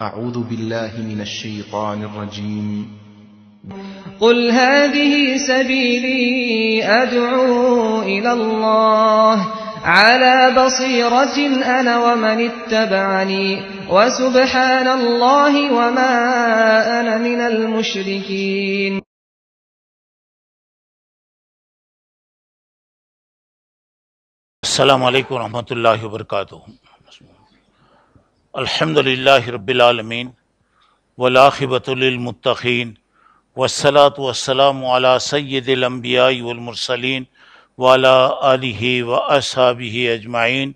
أعوذ بالله من الشيطان الرجيم. قل هذه سبيلي أدعو إلى الله على بصيرة أنا ومن اتبعني وسبحان الله وما أنا من المشركين. السلام علیکم ورحمۃ اللہ وبرکاتہ. الحمد للہ رب العالمین والعاقبۃ للمتقین والصلاة والسلام علی سید الانبیاء والمرسلین وعلی آلہ واصحابہ اجمعین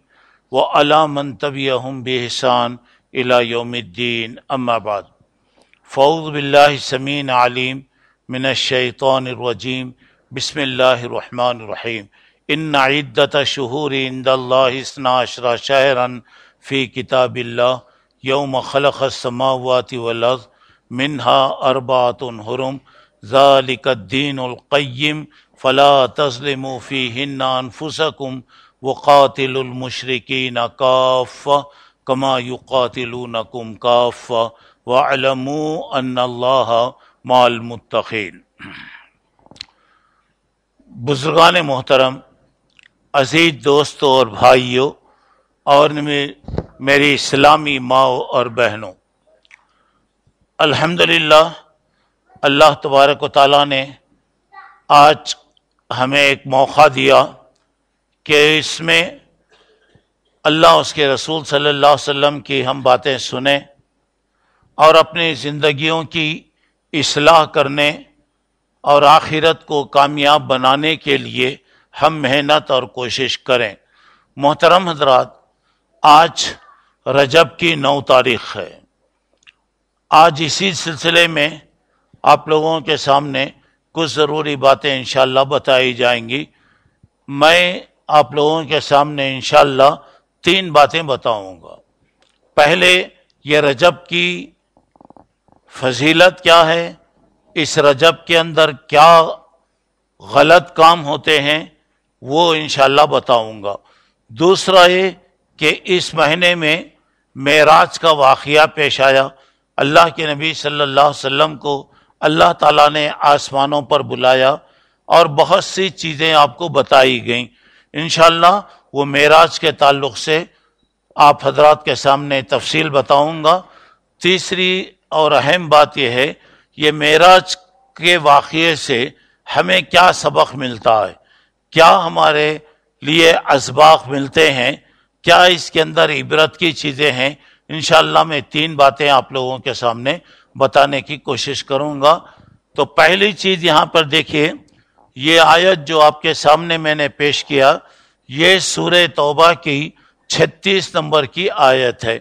وعلی من تبعہم بإحسان الی یوم الدین. اما بعد فاعوذ باللہ السمیع العلیم من الشیطان الرجیم. بسم اللہ الرحمن الرحیم. ان عدت شہور عند اللہ 12 شہرا فی کتاب اللہ یوم خلق السماوات والارض منها 4 حرم ذلک الدین القیم فلا تظلموا فیہن انفسکم وقاتلوا المشرکین کافۃ کما یقاتلونکم کافۃ واعلموا ان اللہ مع المتقین. بزرگان محترم، عزیز دوستوں اور بھائیوں اور میری اسلامی ماں اور بہنوں، الحمدللہ اللہ تبارک و تعالیٰ نے آج ہمیں ایک موقع دیا کہ اس میں اللہ اس کے رسول صلی اللہ علیہ وسلم کی ہم باتیں سنیں اور اپنی زندگیوں کی اصلاح کرنے اور آخرت کو کامیاب بنانے کے لیے ہم محنت اور کوشش کریں. محترم حضرات، آج رجب کی 9 تاریخ ہے. آج اسی سلسلے میں آپ لوگوں کے سامنے کچھ ضروری باتیں انشاءاللہ بتائی جائیں گی. میں آپ لوگوں کے سامنے انشاءاللہ 3 باتیں بتاؤں گا. پہلے یہ رجب کی فضیلت کیا ہے، اس رجب کے اندر کیا غلط کام ہوتے ہیں وہ انشاءاللہ بتاؤں گا. دوسرا یہ کہ اس مہینے میں معراج کا واقعہ پیش آیا. اللہ کے نبی صلی اللہ علیہ وسلم کو اللہ تعالیٰ نے آسمانوں پر بلایا اور بہت سی چیزیں آپ کو بتائی گئیں. انشاءاللہ وہ معراج کے تعلق سے آپ حضرات کے سامنے تفصیل بتاؤں گا. تیسری اور اہم بات یہ ہے، یہ معراج کے واقعے سے ہمیں کیا سبق ملتا ہے، کیا ہمارے لیے اسباق ملتے ہیں، کیا اس کے اندر عبرت کی چیزیں ہیں. انشاءاللہ میں 3 باتیں آپ لوگوں کے سامنے بتانے کی کوشش کروں گا. تو پہلی چیز یہاں پر دیکھیے، یہ آیت جو آپ کے سامنے میں نے پیش کیا، یہ سورہ توبہ کی 36 نمبر کی آیت ہے.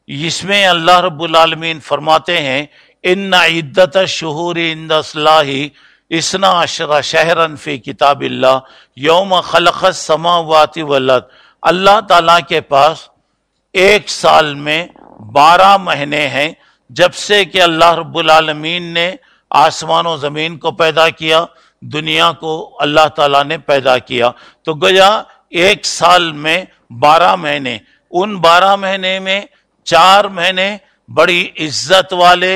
اس میں اللہ رب العالمین فرماتے ہیں ان عدت الشہور عند اللہ 12 شہرا فی کتاب اللہ یوم خلق السماوات والارض. اللہ تعالیٰ کے پاس 1 سال میں 12 مہینے ہیں جب سے کہ اللہ رب العالمین نے آسمان و زمین کو پیدا کیا، دنیا کو اللہ تعالیٰ نے پیدا کیا. تو گویا 1 سال میں 12 مہینے، ان 12 مہینے میں 4 مہینے بڑی عزت والے،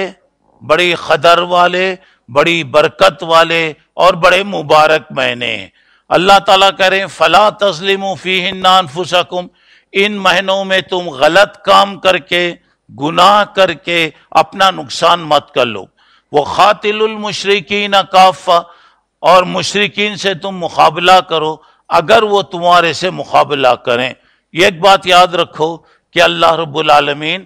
بڑی قدر والے، بڑی برکت والے اور بڑے مبارک مہینے ہیں. اللہ تعالیٰ کہہ رہے ہیں فلا تظلموا فیہن انفسکم، ان مہینوں میں تم غلط کام کر کے، گناہ کر کے اپنا نقصان مت کر لو. وقاتلوا المشرکین کافۃ، اور مشرکین سے تم مقابلہ کرو اگر وہ تمہارے سے مقابلہ کریں. ایک بات یاد رکھو کہ اللہ رب العالمین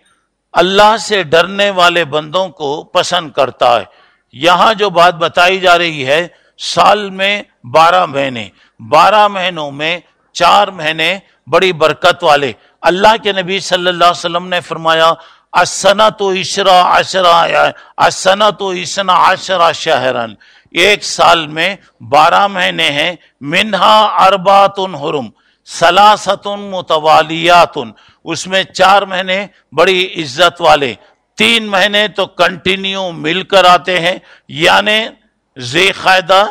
اللہ سے ڈرنے والے بندوں کو پسند کرتا ہے. یہاں جو بات بتائی جا رہی ہے، سال میں 12 مہینے، 12 مہینوں میں 4 مہینے بڑی برکت والے. اللہ کے نبی صلی اللہ علیہ وسلم نے فرمایا السنۃ 12 شہرا، 1 سال میں 12 مہینے ہیں. منہا 4 حرم ثلاثۃ متوالیات، اس میں 4 مہینے بڑی عزت والے، 3 مہینے تو کنٹینیو مل کر آتے ہیں، یعنی ذی قعدہ،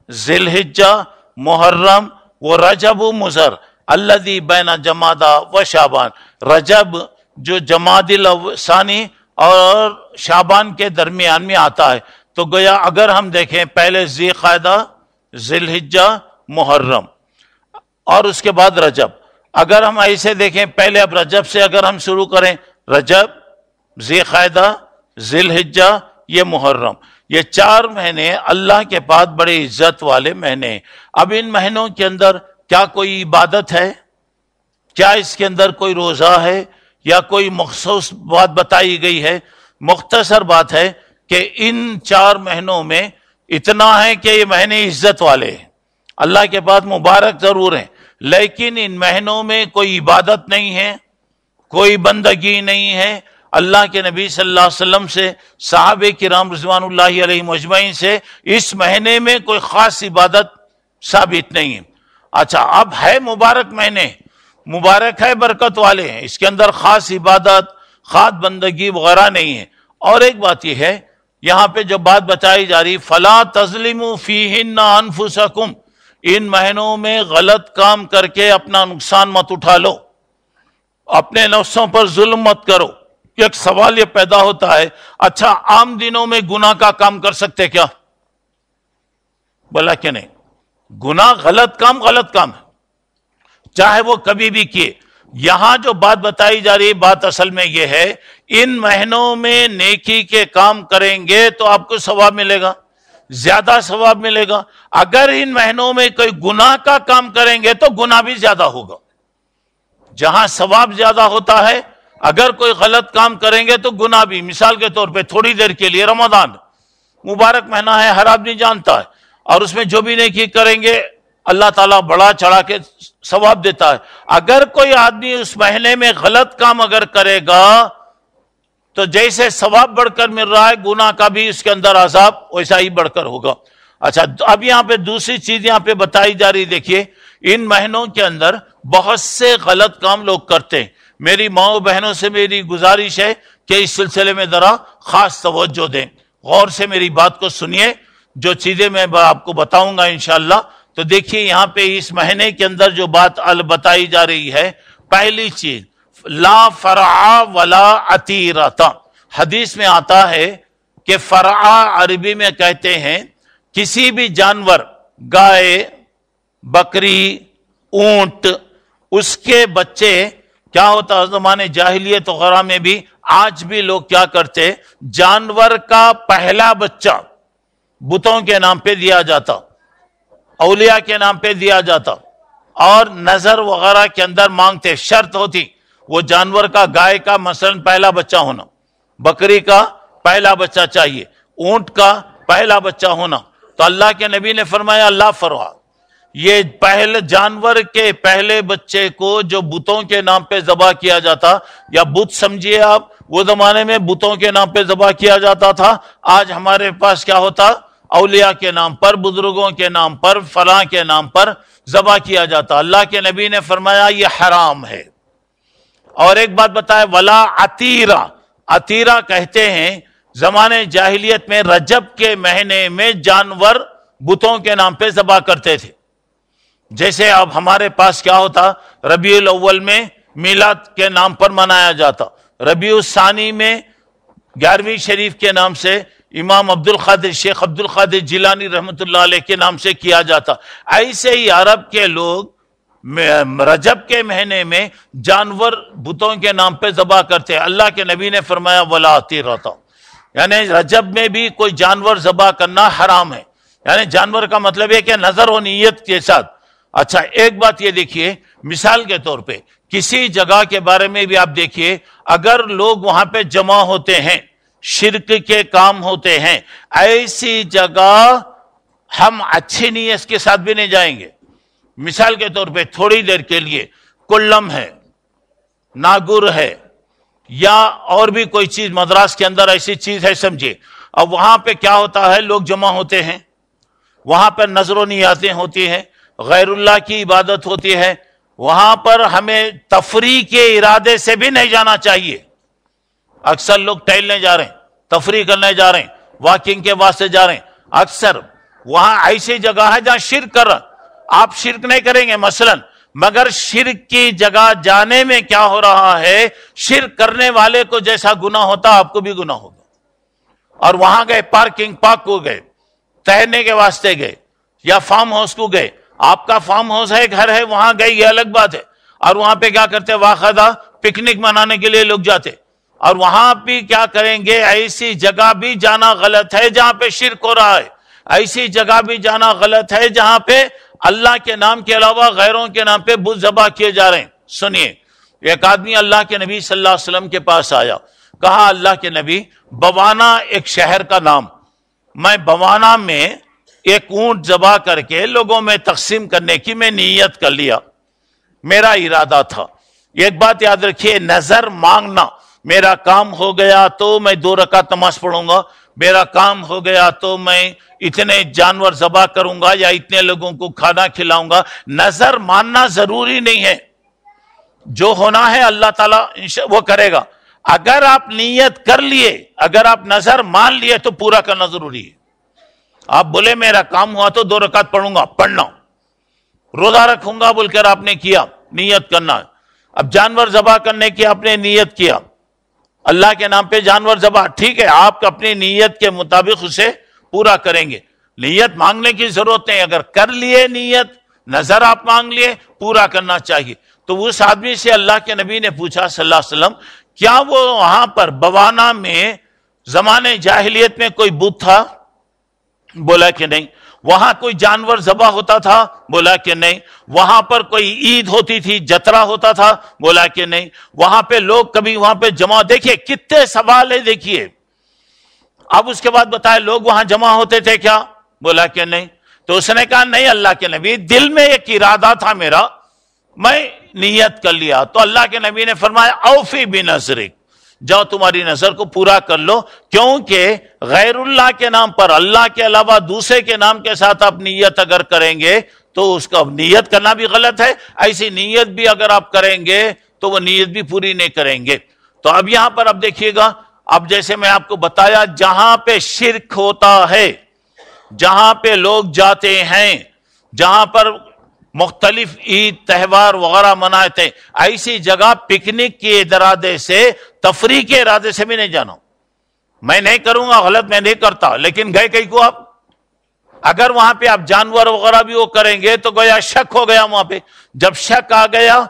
ذی الحجہ، محرم و رجب و مضر الذی بین جمادی و شعبان. رجب جو جمادی ثانی اور شعبان کے درمیان میں آتا ہے. تو گویا اگر ہم دیکھیں پہلے ذی قعدہ، ذی الحجہ، محرم اور اس کے بعد رجب. اگر ہم ایسے دیکھیں پہلے اب رجب سے اگر ہم شروع کریں، رجب، ذی قعدہ، ذی الحجہ، یہ محرم، یہ 4 مہینے اللہ کے پاس بڑے عزت والے مہینے ہیں. اب ان مہینوں کے اندر کیا کوئی عبادت ہے؟ کیا اس کے اندر کوئی روزہ ہے یا کوئی مخصوص بات بتائی گئی ہے؟ مختصر بات ہے کہ ان 4 مہینوں میں اتنا ہے کہ یہ مہینے عزت والے ہیں، اللہ کے پاس مبارک ضرور ہیں، لیکن ان مہینوں میں کوئی عبادت نہیں ہے، کوئی بندگی نہیں ہے. اللہ کے نبی صلی اللہ علیہ وسلم سے، صحابہ کرام رضوان اللہ علیہم اجمعین سے اس مہینے میں کوئی خاص عبادت ثابت نہیں ہے. اچھا، اب ہے مبارک مہینے، مبارک ہے، برکت والے ہیں، اس کے اندر خاص عبادت، خاص بندگی وغیرہ نہیں ہے. اور ایک بات یہ ہے یہاں پہ جو بات بتائی جا رہی، فَلَا تَظْلِمُوا فِيهِنَّ أَنفُسَكُمْ، ان مہینوں میں غلط کام کر کے اپنا نقصان مت اٹھا لو، اپنے نفسوں پر ظلم مت کرو. ایک سوال یہ پیدا ہوتا ہے، اچھا عام دنوں میں گناہ کا کام کر سکتے کیا؟ بولا کہ نہیں. گناہ غلط کام ہے، چاہے وہ کبھی بھی کیے. یہاں جو بات بتائی جا رہی ہے، بات اصل میں یہ ہے، ان مہینوں میں نیکی کے کام کریں گے تو آپ کو ثواب ملے گا، زیادہ ثواب ملے گا. اگر ان مہینوں میں کوئی گناہ کا کام کریں گے تو گناہ بھی زیادہ ہوگا. جہاں ثواب زیادہ ہوتا ہے، اگر کوئی غلط کام کریں گے تو گناہ بھی. مثال کے طور پہ تھوڑی دیر کے لیے رمضان مبارک مہینہ ہے، ہر آدمی جانتا ہے، اور اس میں جو بھی نیکی کریں گے اللہ تعالیٰ بڑا چڑھا کے ثواب دیتا ہے. اگر کوئی آدمی اس مہینے میں غلط کام اگر کرے گا تو جیسے ثواب بڑھ کر مل رہا ہے، گناہ کا بھی اس کے اندر عذاب ویسا ہی بڑھ کر ہوگا. اچھا، اب یہاں پہ دوسری چیز یہاں پہ بتائی جا رہی، دیکھیے ان مہینوں کے اندر بہت سے غلط کام لوگ کرتے ہیں. میری ماؤں بہنوں سے میری گزارش ہے کہ اس سلسلے میں ذرا خاص توجہ دیں، غور سے میری بات کو سنیے. جو چیزیں میں آپ کو بتاؤں گا انشاءاللہ. تو دیکھیے یہاں پہ اس مہینے کے اندر جو بات بتائی جا رہی ہے، پہلی چیز لا فرع ولا عتیرۃ. حدیث میں آتا ہے کہ فرع عربی میں کہتے ہیں کسی بھی جانور، گائے، بکری، اونٹ، اس کے بچے. کیا ہوتا زمانے جاہلیت وغیرہ میں بھی، آج بھی لوگ کیا کرتے، جانور کا پہلا بچہ بتوں کے نام پہ دیا جاتا، اولیاء کے نام پہ دیا جاتا، اور نظر وغیرہ کے اندر مانگتے. شرط ہوتی وہ جانور کا، گائے کا مثلا پہلا بچہ ہونا، بکری کا پہلا بچہ چاہیے، اونٹ کا پہلا بچہ ہونا. تو اللہ کے نبی نے فرمایا اللہ فرما، یہ پہلے جانور کے پہلے بچے کو جو بتوں کے نام پہ ذبح کیا جاتا، یا بت سمجھیے آپ، وہ زمانے میں بتوں کے نام پہ ذبح کیا جاتا تھا. آج ہمارے پاس کیا ہوتا، اولیاء کے نام پر، بزرگوں کے نام پر، فلاں کے نام پر ذبح کیا جاتا. اللہ کے نبی نے فرمایا یہ حرام ہے. اور ایک بات بتائے، ولا عتیرہ. عتیرہ کہتے ہیں زمانے جاہلیت میں رجب کے مہینے میں جانور بتوں کے نام پہ ذبح کرتے تھے. جیسے اب ہمارے پاس کیا ہوتا، ربیع الاول میں میلاد کے نام پر منایا جاتا، ربیع الثانی میں 11ویں شریف کے نام سے امام عبدالقادر، شیخ عبدالقادر جیلانی رحمۃ اللہ علیہ کے نام سے کیا جاتا. ایسے ہی عرب کے لوگ رجب کے مہینے میں جانور بتوں کے نام پہ ذبح کرتے. اللہ کے نبی نے فرمایا ولا عتیرۃ، یعنی رجب میں بھی کوئی جانور ذبح کرنا حرام ہے. یعنی جانور کا مطلب ہے کہ نظر و نیت کے ساتھ. اچھا، ایک بات یہ دیکھیے، مثال کے طور پہ کسی جگہ کے بارے میں بھی آپ دیکھیے، اگر لوگ وہاں پہ جمع ہوتے ہیں، شرک کے کام ہوتے ہیں، ایسی جگہ ہم اچھی نیت کے ساتھ بھی نہیں جائیں گے. مثال کے طور پہ تھوڑی دیر کے لیے کلم ہے، ناگر ہے، یا اور بھی کوئی چیز مدراس کے اندر ایسی چیز ہے سمجھے. اب وہاں پہ کیا ہوتا ہے، لوگ جمع ہوتے ہیں، وہاں پر نظر و نیاتیں ہوتی ہیں، غیر اللہ کی عبادت ہوتی ہے. وہاں پر ہمیں تفریح کے ارادے سے بھی نہیں جانا چاہیے. اکثر لوگ ٹہلنے جا رہے ہیں، تفریح کرنے جا رہے ہیں، واکنگ کے واسطے جا رہے ہیں. اکثر وہاں ایسی جگہ ہے جہاں شرک کر رہا. آپ شرک نہیں کریں گے، مثلا مگر شرک کی جگہ جانے میں کیا ہو رہا ہے، شرک کرنے والے کو جیسا گناہ ہوتا آپ کو بھی گناہ ہوگا. اور وہاں گئے، پارکنگ پارک کو گئے، ٹہلنے کے واسطے گئے، یا فارم ہاؤس کو گئے. آپ کا فارم ہاؤس ہے، گھر ہے، وہاں گئے، یہ الگ بات ہے. اور وہاں پہ کیا کرتے، باقاعدہ پکنک منانے کے لیے لوگ جاتے. اور وہاں بھی کیا کریں گے، ایسی جگہ بھی جانا غلط ہے جہاں پہ شرک ہو رہا ہے. ایسی جگہ بھی جانا غلط ہے جہاں پہ اللہ کے نام کے علاوہ غیروں کے نام پہ بت ذبح کیے جا رہے ہیں. سنیے، ایک آدمی اللہ کے نبی صلی اللہ علیہ وسلم کے پاس آیا، کہا اللہ کے نبی، بوانا ایک شہر کا نام، میں بوانا میں ایک اونٹ ذبح کر کے لوگوں میں تقسیم کرنے کی میں نیت کر لیا، میرا ارادہ تھا. ایک بات یاد رکھیے، نظر مانگنا، میرا کام ہو گیا تو میں 2 رکعت نماز پڑھوں گا، میرا کام ہو گیا تو میں اتنے جانور ذبح کروں گا یا اتنے لوگوں کو کھانا کھلاؤں گا. نظر ماننا ضروری نہیں ہے، جو ہونا ہے اللہ تعالیٰ وہ کرے گا. اگر آپ نیت کر لیے، اگر آپ نظر مان لیے تو پورا کرنا ضروری ہے. آپ بولے میرا کام ہوا تو 2 رکعت پڑھوں گا، پڑھنا. روزہ رکھوں گا بول کر آپ نے کیا، نیت کرنا. اب جانور ذبح کرنے کی آپ نے نیت کیا، اللہ کے نام پہ جانور ذبح، ٹھیک ہے، آپ اپنی نیت کے مطابق اسے پورا کریں گے. نیت مانگنے کی ضرورت نہیں، اگر کر لیے نیت، نظر آپ مانگ لیے، پورا کرنا چاہیے. تو اس آدمی سے اللہ کے نبی نے پوچھا صلی اللہ علیہ وسلم، کیا وہ وہاں پر بوانا میں زمانے جاہلیت میں کوئی بت تھا؟ بولا کہ نہیں. وہاں کوئی جانور ذبح ہوتا تھا؟ بولا کہ نہیں. وہاں پر کوئی عید ہوتی تھی، جترا ہوتا تھا؟ بولا کہ نہیں. وہاں پہ لوگ کبھی وہاں پہ جمع، دیکھیے کتنے سوال ہے، دیکھیے. اب اس کے بعد بتائے لوگ وہاں جمع ہوتے تھے کیا؟ بولا کہ نہیں. تو اس نے کہا نہیں اللہ کے نبی، دل میں ایک ارادہ تھا میرا، میں نیت کر لیا. تو اللہ کے نبی نے فرمایا اوفی بنظرک، جاؤ تمہاری نظر کو پورا کر لو، کیونکہ غیر اللہ کے نام پر، اللہ کے علاوہ دوسرے کے نام کے ساتھ آپ نیت اگر کریں گے تو اس کا نیت کرنا بھی غلط ہے. ایسی نیت بھی اگر آپ کریں گے تو وہ نیت بھی پوری نہیں کریں گے. تو اب یہاں پر اب دیکھیے گا، اب جیسے میں آپ کو بتایا، جہاں پہ شرک ہوتا ہے، جہاں پہ لوگ جاتے ہیں، جہاں پر مختلف عید تہوار وغیرہ مناتے ہیں، ایسی جگہ پکنک کے ارادے سے، تفریح کے ارادے سے بھی نہیں جانا. میں نہیں کروں گا، غلط میں نہیں کرتا، لیکن گئے کہیں کو آپ، اگر وہاں پہ آپ جانور وغیرہ بھی وہ کریں گے تو گویا شک ہو گیا وہاں پہ. جب شک آ گیا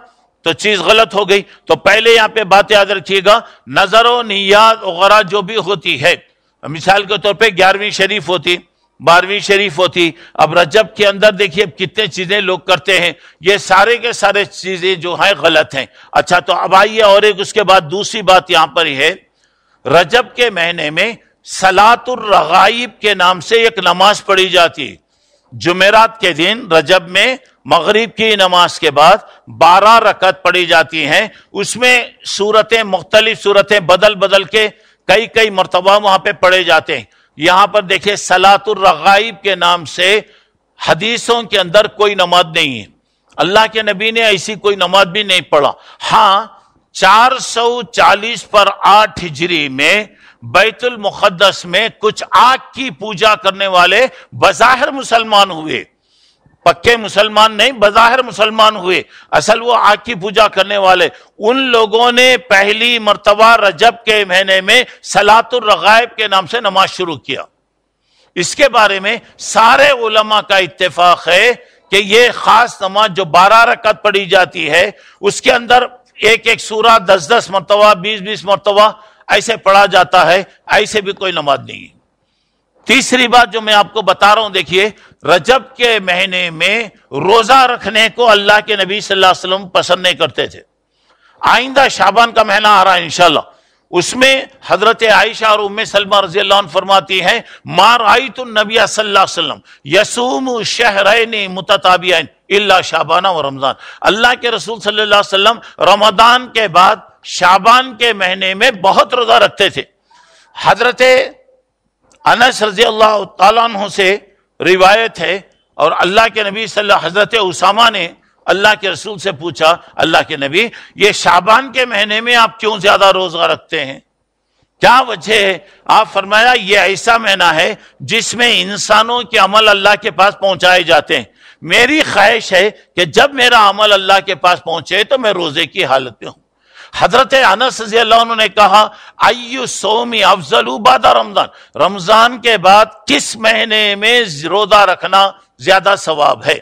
تو چیز غلط ہو گئی. تو پہلے یہاں پہ بات یاد رکھیے گا، نظر و نیات وغیرہ جو بھی ہوتی ہے، مثال کے طور پہ 11ویں شریف ہوتی، 12ویں شریف ہوتی. اب رجب کے اندر دیکھیے کتنے چیزیں لوگ کرتے ہیں، یہ سارے کے سارے چیزیں جو ہیں غلط ہیں. اچھا تو اب آئیے، اور ایک اس کے بعد دوسری بات یہاں پر ہی ہے، رجب کے مہینے میں صلاۃ الرغائب کے نام سے ایک نماز پڑھی جاتی ہے. جمعرات کے دن رجب میں مغرب کی نماز کے بعد 12 رکعت پڑھی جاتی ہیں. اس میں سورتیں، مختلف سورتیں بدل بدل کے کئی مرتبہ وہاں پہ پڑھے جاتے ہیں. یہاں پر دیکھیں صلاۃ الرغائب کے نام سے حدیثوں کے اندر کوئی نماز نہیں ہے، اللہ کے نبی نے ایسی کوئی نماز بھی نہیں پڑھا. ہاں 440 پر 8 ہجری میں بیت المقدس میں کچھ آگ کی پوجا کرنے والے بظاہر مسلمان ہوئے، پکے مسلمان نہیں، بظاہر مسلمان ہوئے، اصل وہ آگ کی پوجا کرنے والے. ان لوگوں نے پہلی مرتبہ رجب کے مہینے میں صلاۃ الرغائب کے نام سے نماز شروع کیا. اس کے بارے میں سارے علماء کا اتفاق ہے کہ یہ خاص نماز جو 12 رکعت پڑھی جاتی ہے، اس کے اندر ایک سورہ 10 مرتبہ 20 مرتبہ ایسے پڑھا جاتا ہے، ایسے بھی کوئی نماز نہیں ہے. تیسری بات جو میں آپ کو بتا رہا ہوں، دیکھیے رجب کے مہینے میں روزہ رکھنے کو اللہ کے نبی صلی اللہ علیہ وسلم پسند نہیں کرتے تھے. آئندہ شعبان کا مہینہ آ رہا ہے انشاءاللہ، اس میں حضرت عائشہ اور ام سلمہ رضی اللہ عنہ فرماتی ہیں، ما رأیت النبی صلی اللہ علیہ وسلم یصوم شہرین متتابعین الا شعبان و رمضان. اللہ کے رسول صلی اللہ علیہ وسلم رمضان کے بعد شعبان کے مہینے میں بہت روزہ رکھتے تھے. حضرت انس رضی اللہ تعالیٰ عنہ سے روایت ہے، اور اللہ کے نبی صلی اللہ، حضرت اسامہ نے اللہ کے رسول سے پوچھا، اللہ کے نبی یہ شعبان کے مہینے میں آپ کیوں زیادہ روزہ رکھتے ہیں، کیا وجہ ہے؟ آپ فرمایا یہ ایسا مہینہ ہے جس میں انسانوں کے عمل اللہ کے پاس پہنچائے جاتے ہیں. میری خواہش ہے کہ جب میرا عمل اللہ کے پاس پہنچے تو میں روزے کی حالت میں ہوں۔ حضرت انس رضی اللہ عنہ نے کہا ایو صومی افضل بعد رمضان، رمضان کے بعد کس مہینے میں روزہ رکھنا زیادہ ثواب ہے؟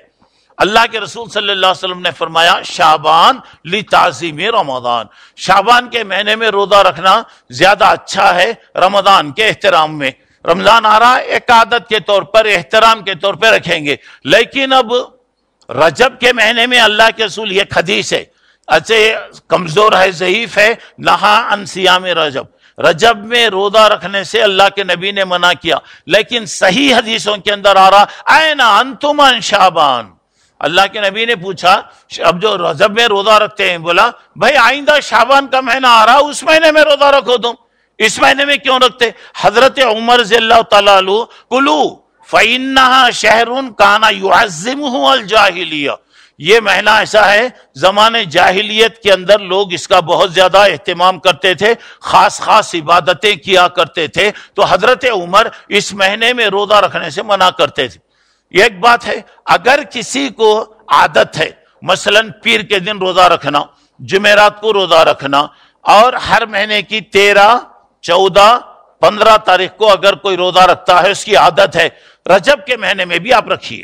اللہ کے رسول صلی اللہ علیہ وسلم نے فرمایا شعبان لتعظیم رمضان، شعبان کے مہینے میں روزہ رکھنا زیادہ اچھا ہے رمضان کے احترام میں۔ رمضان آ رہا ہے، ایک عادت کے طور پر، احترام کے طور پر رکھیں گے، لیکن اب رجب کے مہینے میں اللہ کے رسول، یہ حدیث ہے، اچھے کمزور ہے، ضعیف ہے، نہا عن صیام رجب، رجب میں روزہ رکھنے سے اللہ کے نبی نے منع کیا، لیکن صحیح حدیثوں کے اندر آ رہا این انتم عن شعبان، اللہ کے نبی نے پوچھا اب جو رجب میں روزہ رکھتے ہیں، بولا بھائی آئندہ شعبان کا مہینہ آ رہا، اس مہینے میں روزہ رکھو تم، اس مہینے میں کیوں رکھتے؟ حضرت عمر رضی اللہ تعالیٰ عنہ کلو فَإِنَّهَا شَهْرٌ كَانَ يُعَزِّمُهُ الْجَاهِلِيَّةُ، یہ مہینہ ایسا ہے زمانے جاہلیت کے اندر لوگ اس کا بہت زیادہ اہتمام کرتے تھے، خاص خاص عبادتیں کیا کرتے تھے، تو حضرت عمر اس مہینے میں روزہ رکھنے سے منع کرتے تھے۔ ایک بات ہے، اگر کسی کو عادت ہے مثلا پیر کے دن روزہ رکھنا، جمعرات کو روزہ رکھنا، اور ہر مہینے کی 13، 14، 15 تاریخ کو اگر کوئی روزہ رکھتا ہے، اس کی عادت ہے، رجب کے مہینے میں بھی آپ رکھیے،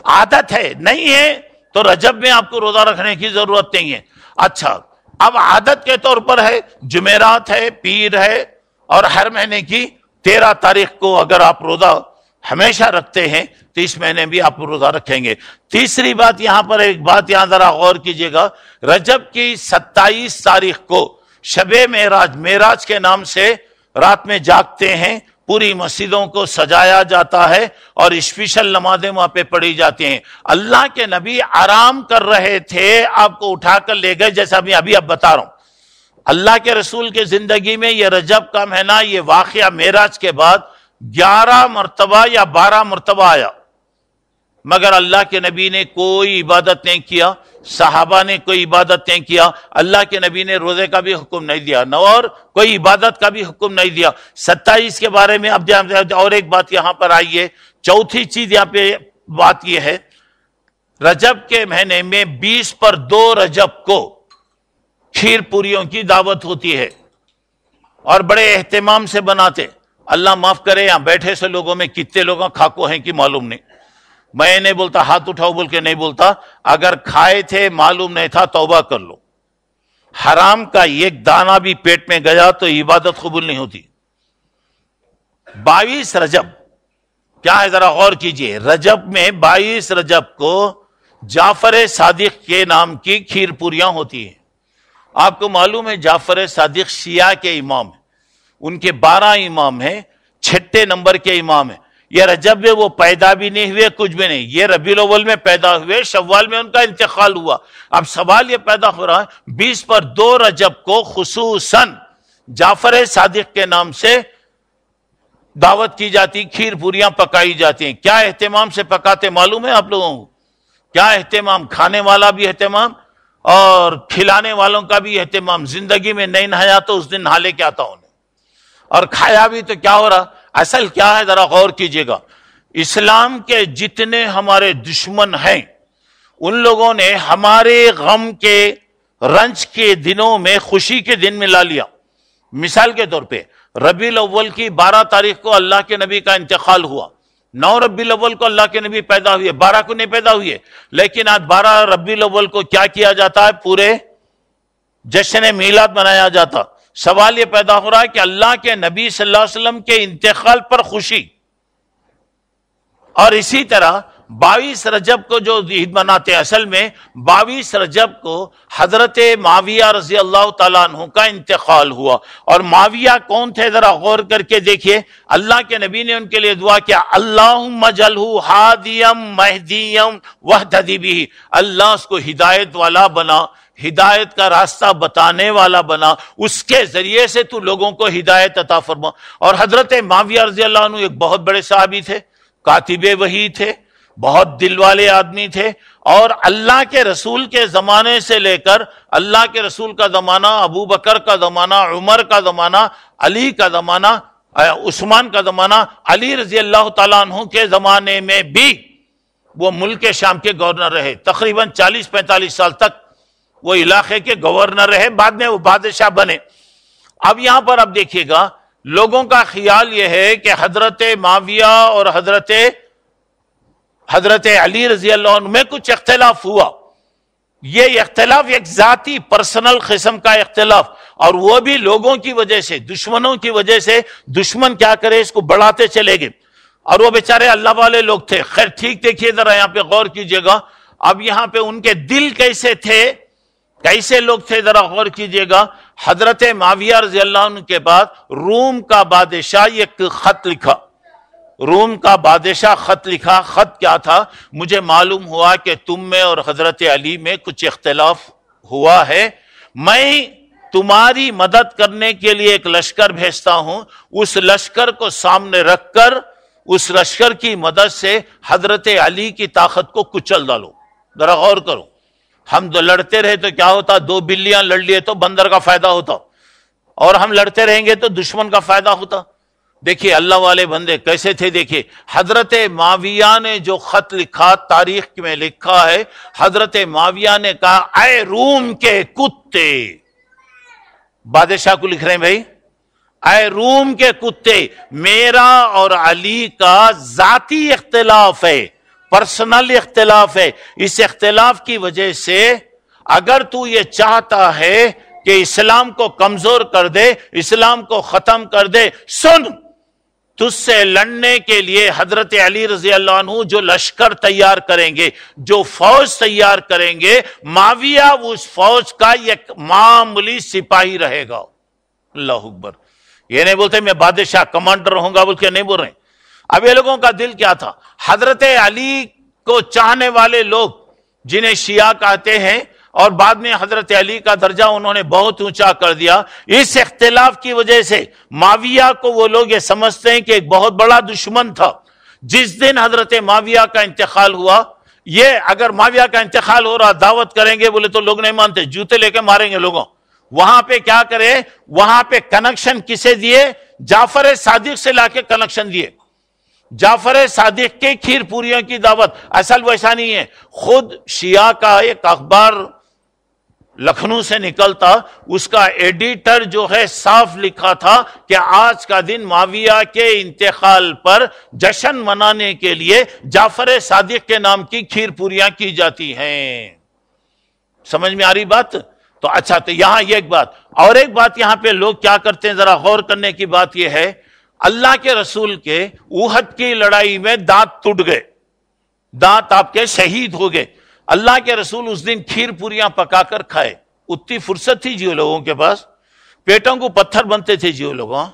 عادت ہے، نہیں ہے تو رجب میں آپ کو روزہ رکھنے کی ضرورت نہیں ہے۔ اچھا، اب عادت کے طور پر ہے، جمعرات ہے، پیر ہے، اور ہر مہینے کی 13 تاریخ کو اگر آپ روزہ ہمیشہ رکھتے ہیں تو اس مہینے بھی آپ روزہ رکھیں گے۔ تیسری بات یہاں پر، ایک بات یہاں ذرا غور کیجئے گا، رجب کی 27 تاریخ کو شب معراج، معراج کے نام سے رات میں جاگتے ہیں، پوری مسجدوں کو سجایا جاتا ہے اور اسپیشل نمازیں وہاں پہ پڑھی جاتی ہیں۔ اللہ کے نبی آرام کر رہے تھے، آپ کو اٹھا کر لے گئے، جیسا میں ابھی اب بتا رہا ہوں۔ اللہ کے رسول کے زندگی میں یہ رجب کا مہینہ، یہ واقعہ معراج کے بعد 11 مرتبہ یا 12 مرتبہ آیا، مگر اللہ کے نبی نے کوئی عبادت نہیں کیا، صحابہ نے کوئی عبادت نہیں کیا، اللہ کے نبی نے روزے کا بھی حکم نہیں دیا، نہ اور کوئی عبادت کا بھی حکم نہیں دیا۔ 27 کے بارے میں اب اور ایک بات یہاں پر آئی ہے، چوتھی چیز یہاں پہ بات یہ ہے، رجب کے مہینے میں 20 پر 2 رجب کو کھیر پوریوں کی دعوت ہوتی ہے اور بڑے اہتمام سے بناتے۔ اللہ معاف کرے، یہاں بیٹھے سے لوگوں میں کتنے لوگوں کھاکو ہیں کہ معلوم نہیں، میں نہیں بولتا ہاتھ اٹھاؤ بول کے نہیں بولتا، اگر کھائے تھے معلوم نہیں تھا توبہ کر لو، حرام کا ایک دانہ بھی پیٹ میں گیا تو عبادت قبول نہیں ہوتی۔ 22 رجب کیا ہے ذرا غور کیجئے، رجب میں 22 رجب کو جعفر صادق کے نام کی کھیر پوریاں ہوتی ہیں۔ آپ کو معلوم ہے جعفر صادق شیعہ کے امام ہیں، ان کے 12 امام ہیں، 6 نمبر کے امام ہیں۔ یہ رجب میں وہ پیدا بھی نہیں ہوئے، کچھ بھی نہیں، یہ ربیع الاول میں پیدا ہوئے، شوال میں ان کا انتقال ہوا۔ اب سوال یہ پیدا ہو رہا ہے 20 پر 2 رجب کو خصوصاً جعفر صادق کے نام سے دعوت کی جاتی، کھیر پوریاں پکائی جاتی ہیں۔ کیا اہتمام سے پکاتے معلوم ہے آپ لوگوں کو؟ کیا اہتمام، کھانے والا بھی اہتمام اور کھلانے والوں کا بھی اہتمام۔ زندگی میں نہیں نہایا تو اس دن نہا لے کے آتا ہوں، اور کھایا بھی تو کیا ہو رہا، اصل کیا ہے ذرا غور کیجئے گا۔ اسلام کے جتنے ہمارے دشمن ہیں ان لوگوں نے ہمارے غم کے، رنج کے دنوں میں خوشی کے دن ملا لیا۔ مثال کے طور پہ ربیع الاول کی 12 تاریخ کو اللہ کے نبی کا انتقال ہوا، 9 ربیع الاول کو اللہ کے نبی پیدا ہوئے، 12 کو نہیں پیدا ہوئے، لیکن آج 12 ربیع الاول کو کیا کیا جاتا ہے، پورے جشن میلاد منایا جاتا۔ سوال یہ پیدا ہو رہا ہے کہ اللہ کے نبی صلی اللہ علیہ وسلم کے انتقال پر خوشی، اور اسی طرح 22 رجب کو جو عید مناتے ہیں، اصل میں 22 رجب کو حضرت معاویہ رضی اللہ تعالیٰ عنہ کا انتقال ہوا۔ اور معاویہ کون تھے ذرا غور کر کے دیکھیے، اللہ کے نبی نے ان کے لیے دعا کیا، اللہم اجعلہ ہادیم مہدیم واہتدی بہ، اللہ اس کو ہدایت والا بنا، ہدایت کا راستہ بتانے والا بنا، اس کے ذریعے سے تو لوگوں کو ہدایت عطا فرما۔ اور حضرت معاویہ رضی اللہ عنہ ایک بہت بڑے صحابی تھے، کاتب وحی تھے، بہت دل والے آدمی تھے، اور اللہ کے رسول کے زمانے سے لے کر اللہ کے رسول کا زمانہ، ابو بکر کا زمانہ، عمر کا زمانہ، علی کا زمانہ، عثمان کا زمانہ، علی رضی اللہ تعالیٰ عنہ کے زمانے میں بھی وہ ملک شام کے گورنر رہے، تقریباً 40-45 سال تک وہ علاقے کے گورنر رہے، بعد میں وہ بادشاہ بنے۔ اب یہاں پر اب دیکھیے گا، لوگوں کا خیال یہ ہے کہ حضرت معاویہ اور حضرت علی رضی اللہ عنہ میں کچھ اختلاف ہوا۔ یہ اختلاف ایک ذاتی پرسنل قسم کا اختلاف، اور وہ بھی لوگوں کی وجہ سے، دشمنوں کی وجہ سے۔ دشمن کیا کرے، اس کو بڑھاتے چلے گئے، اور وہ بیچارے اللہ والے لوگ تھے۔ خیر ٹھیک، دیکھیے ذرا یہاں پہ غور کیجئے گا، اب یہاں پہ ان کے دل کیسے تھے، کیسے لوگ تھے، ذرا غور کیجئے گا۔ حضرت معاویہ رضی اللہ عنہ کے بعد روم کا بادشاہ ایک خط لکھا، روم کا بادشاہ خط لکھا۔ خط کیا تھا؟ مجھے معلوم ہوا کہ تم میں اور حضرت علی میں کچھ اختلاف ہوا ہے، میں تمہاری مدد کرنے کے لیے ایک لشکر بھیجتا ہوں، اس لشکر کو سامنے رکھ کر اس لشکر کی مدد سے حضرت علی کی طاقت کو کچل ڈالو۔ ذرا غور کرو، ہم لڑتے رہے تو کیا ہوتا؟ 2 بلیاں لڑ لیے تو بندر کا فائدہ ہوتا، اور ہم لڑتے رہیں گے تو دشمن کا فائدہ ہوتا۔ دیکھیے اللہ والے بندے کیسے تھے، دیکھیے حضرت معاویہ نے جو خط لکھا، تاریخ میں لکھا ہے، حضرت معاویہ نے کہا اے روم کے کتے، بادشاہ کو لکھ رہے ہیں بھائی، اے روم کے کتے، میرا اور علی کا ذاتی اختلاف ہے، پرسنل اختلاف ہے، اس اختلاف کی وجہ سے اگر تو یہ چاہتا ہے کہ اسلام کو کمزور کر دے، اسلام کو ختم کر دے، سن، تجھ سے لڑنے کے لیے حضرت علی رضی اللہ عنہ جو لشکر تیار کریں گے، جو فوج تیار کریں گے، معاویہ اس فوج کا ایک معمولی سپاہی رہے گا۔ اللہ اکبر، یہ نہیں بولتے میں بادشاہ کمانڈر رہوں گا بول کے نہیں بول رہے ہیں۔ اب یہ لوگوں کا دل کیا تھا؟ حضرت علی کو چاہنے والے لوگ جنہیں شیعہ کہتے ہیں، اور بعد میں حضرت علی کا درجہ انہوں نے بہت اونچا کر دیا، اس اختلاف کی وجہ سے معاویہ کو وہ لوگ یہ سمجھتے ہیں کہ ایک بہت بڑا دشمن تھا۔ جس دن حضرت معاویہ کا انتقال ہوا، یہ اگر معاویہ کا انتقال ہو رہا دعوت کریں گے بولے تو لوگ نہیں مانتے، جوتے لے کے ماریں گے لوگوں۔ وہاں پہ کیا کرے، وہاں پہ کنیکشن کسے دیے؟ جعفر صادق سے لا کے کنیکشن دیے۔ جعفر صادق کے کھیر پوریوں کی دعوت، اصل ویسا نہیں ہے، خود شیعہ کا ایک اخبار لکھنؤ سے نکلتا، اس کا ایڈیٹر جو ہے صاف لکھا تھا کہ آج کا دن معاویہ کے انتقال پر جشن منانے کے لیے جعفر صادق کے نام کی کھیر پوریاں کی جاتی ہیں۔ سمجھ میں آ رہی بات؟ تو اچھا، تو یہاں یہ ایک بات، اور ایک بات یہاں پہ لوگ کیا کرتے ہیں، ذرا غور کرنے کی بات یہ ہے، اللہ کے رسول کے احد کی لڑائی میں دانت ٹوٹ گئے، دانت آپ کے شہید ہو گئے، اللہ کے رسول اس دن کھیر پوریاں پکا کر کھائے۔ اتنی فرصت تھی جیو لوگوں کے پاس، پیٹوں کو پتھر بنتے تھے جیو لوگوں،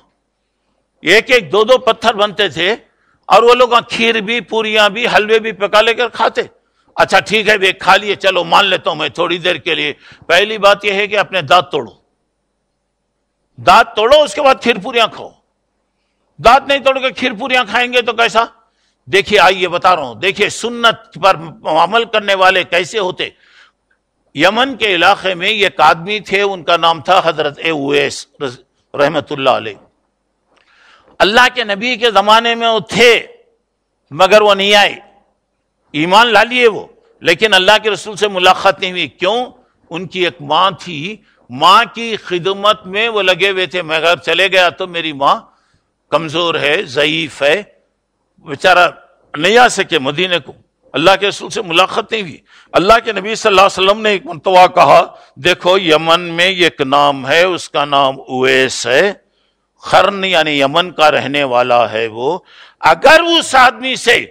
ایک ایک 2 پتھر بنتے تھے، اور وہ لوگ کھیر بھی، پوریاں بھی، حلوے بھی پکا لے کر کھاتے۔ اچھا ٹھیک ہے، کھا لیے، چلو مان لیتا ہوں میں تھوڑی دیر کے لیے۔ پہلی بات یہ ہے کہ اپنے دانت توڑو، دانت توڑو، اس کے بعد کھیر پوریاں کھاؤ۔ دانت نہیں توڑ کے کھیر پوریاں کھائیں گے تو کیسا؟ دیکھیے آئیے بتا رہا ہوں، دیکھیے سنت پر عمل کرنے والے کیسے ہوتے۔ یمن کے علاقے میں ایک آدمی تھے، ان کا نام تھا حضرت اویس رحمت اللہ علیہ۔ اللہ کے نبی کے زمانے میں وہ تھے، مگر وہ نہیں آئے، ایمان لا لیے وہ، لیکن اللہ کے رسول سے ملاقات نہیں ہوئی۔ کیوں؟ ان کی ایک ماں تھی، ماں کی خدمت میں وہ لگے ہوئے تھے۔ میں اگر چلے گیا تو میری ماں کمزور ہے، ضعیف ہے، بیچارہ نہیں آ سکے مدینے کو، اللہ کے رسول سے ملاقات نہیں ہوئی۔ اللہ کے نبی صلی اللہ علیہ وسلم نے ایک مرتبہ کہا، دیکھو یمن میں ایک نام ہے، اس کا نام اویس ہے، خرن یعنی یمن کا رہنے والا ہے وہ، اگر اس آدمی سے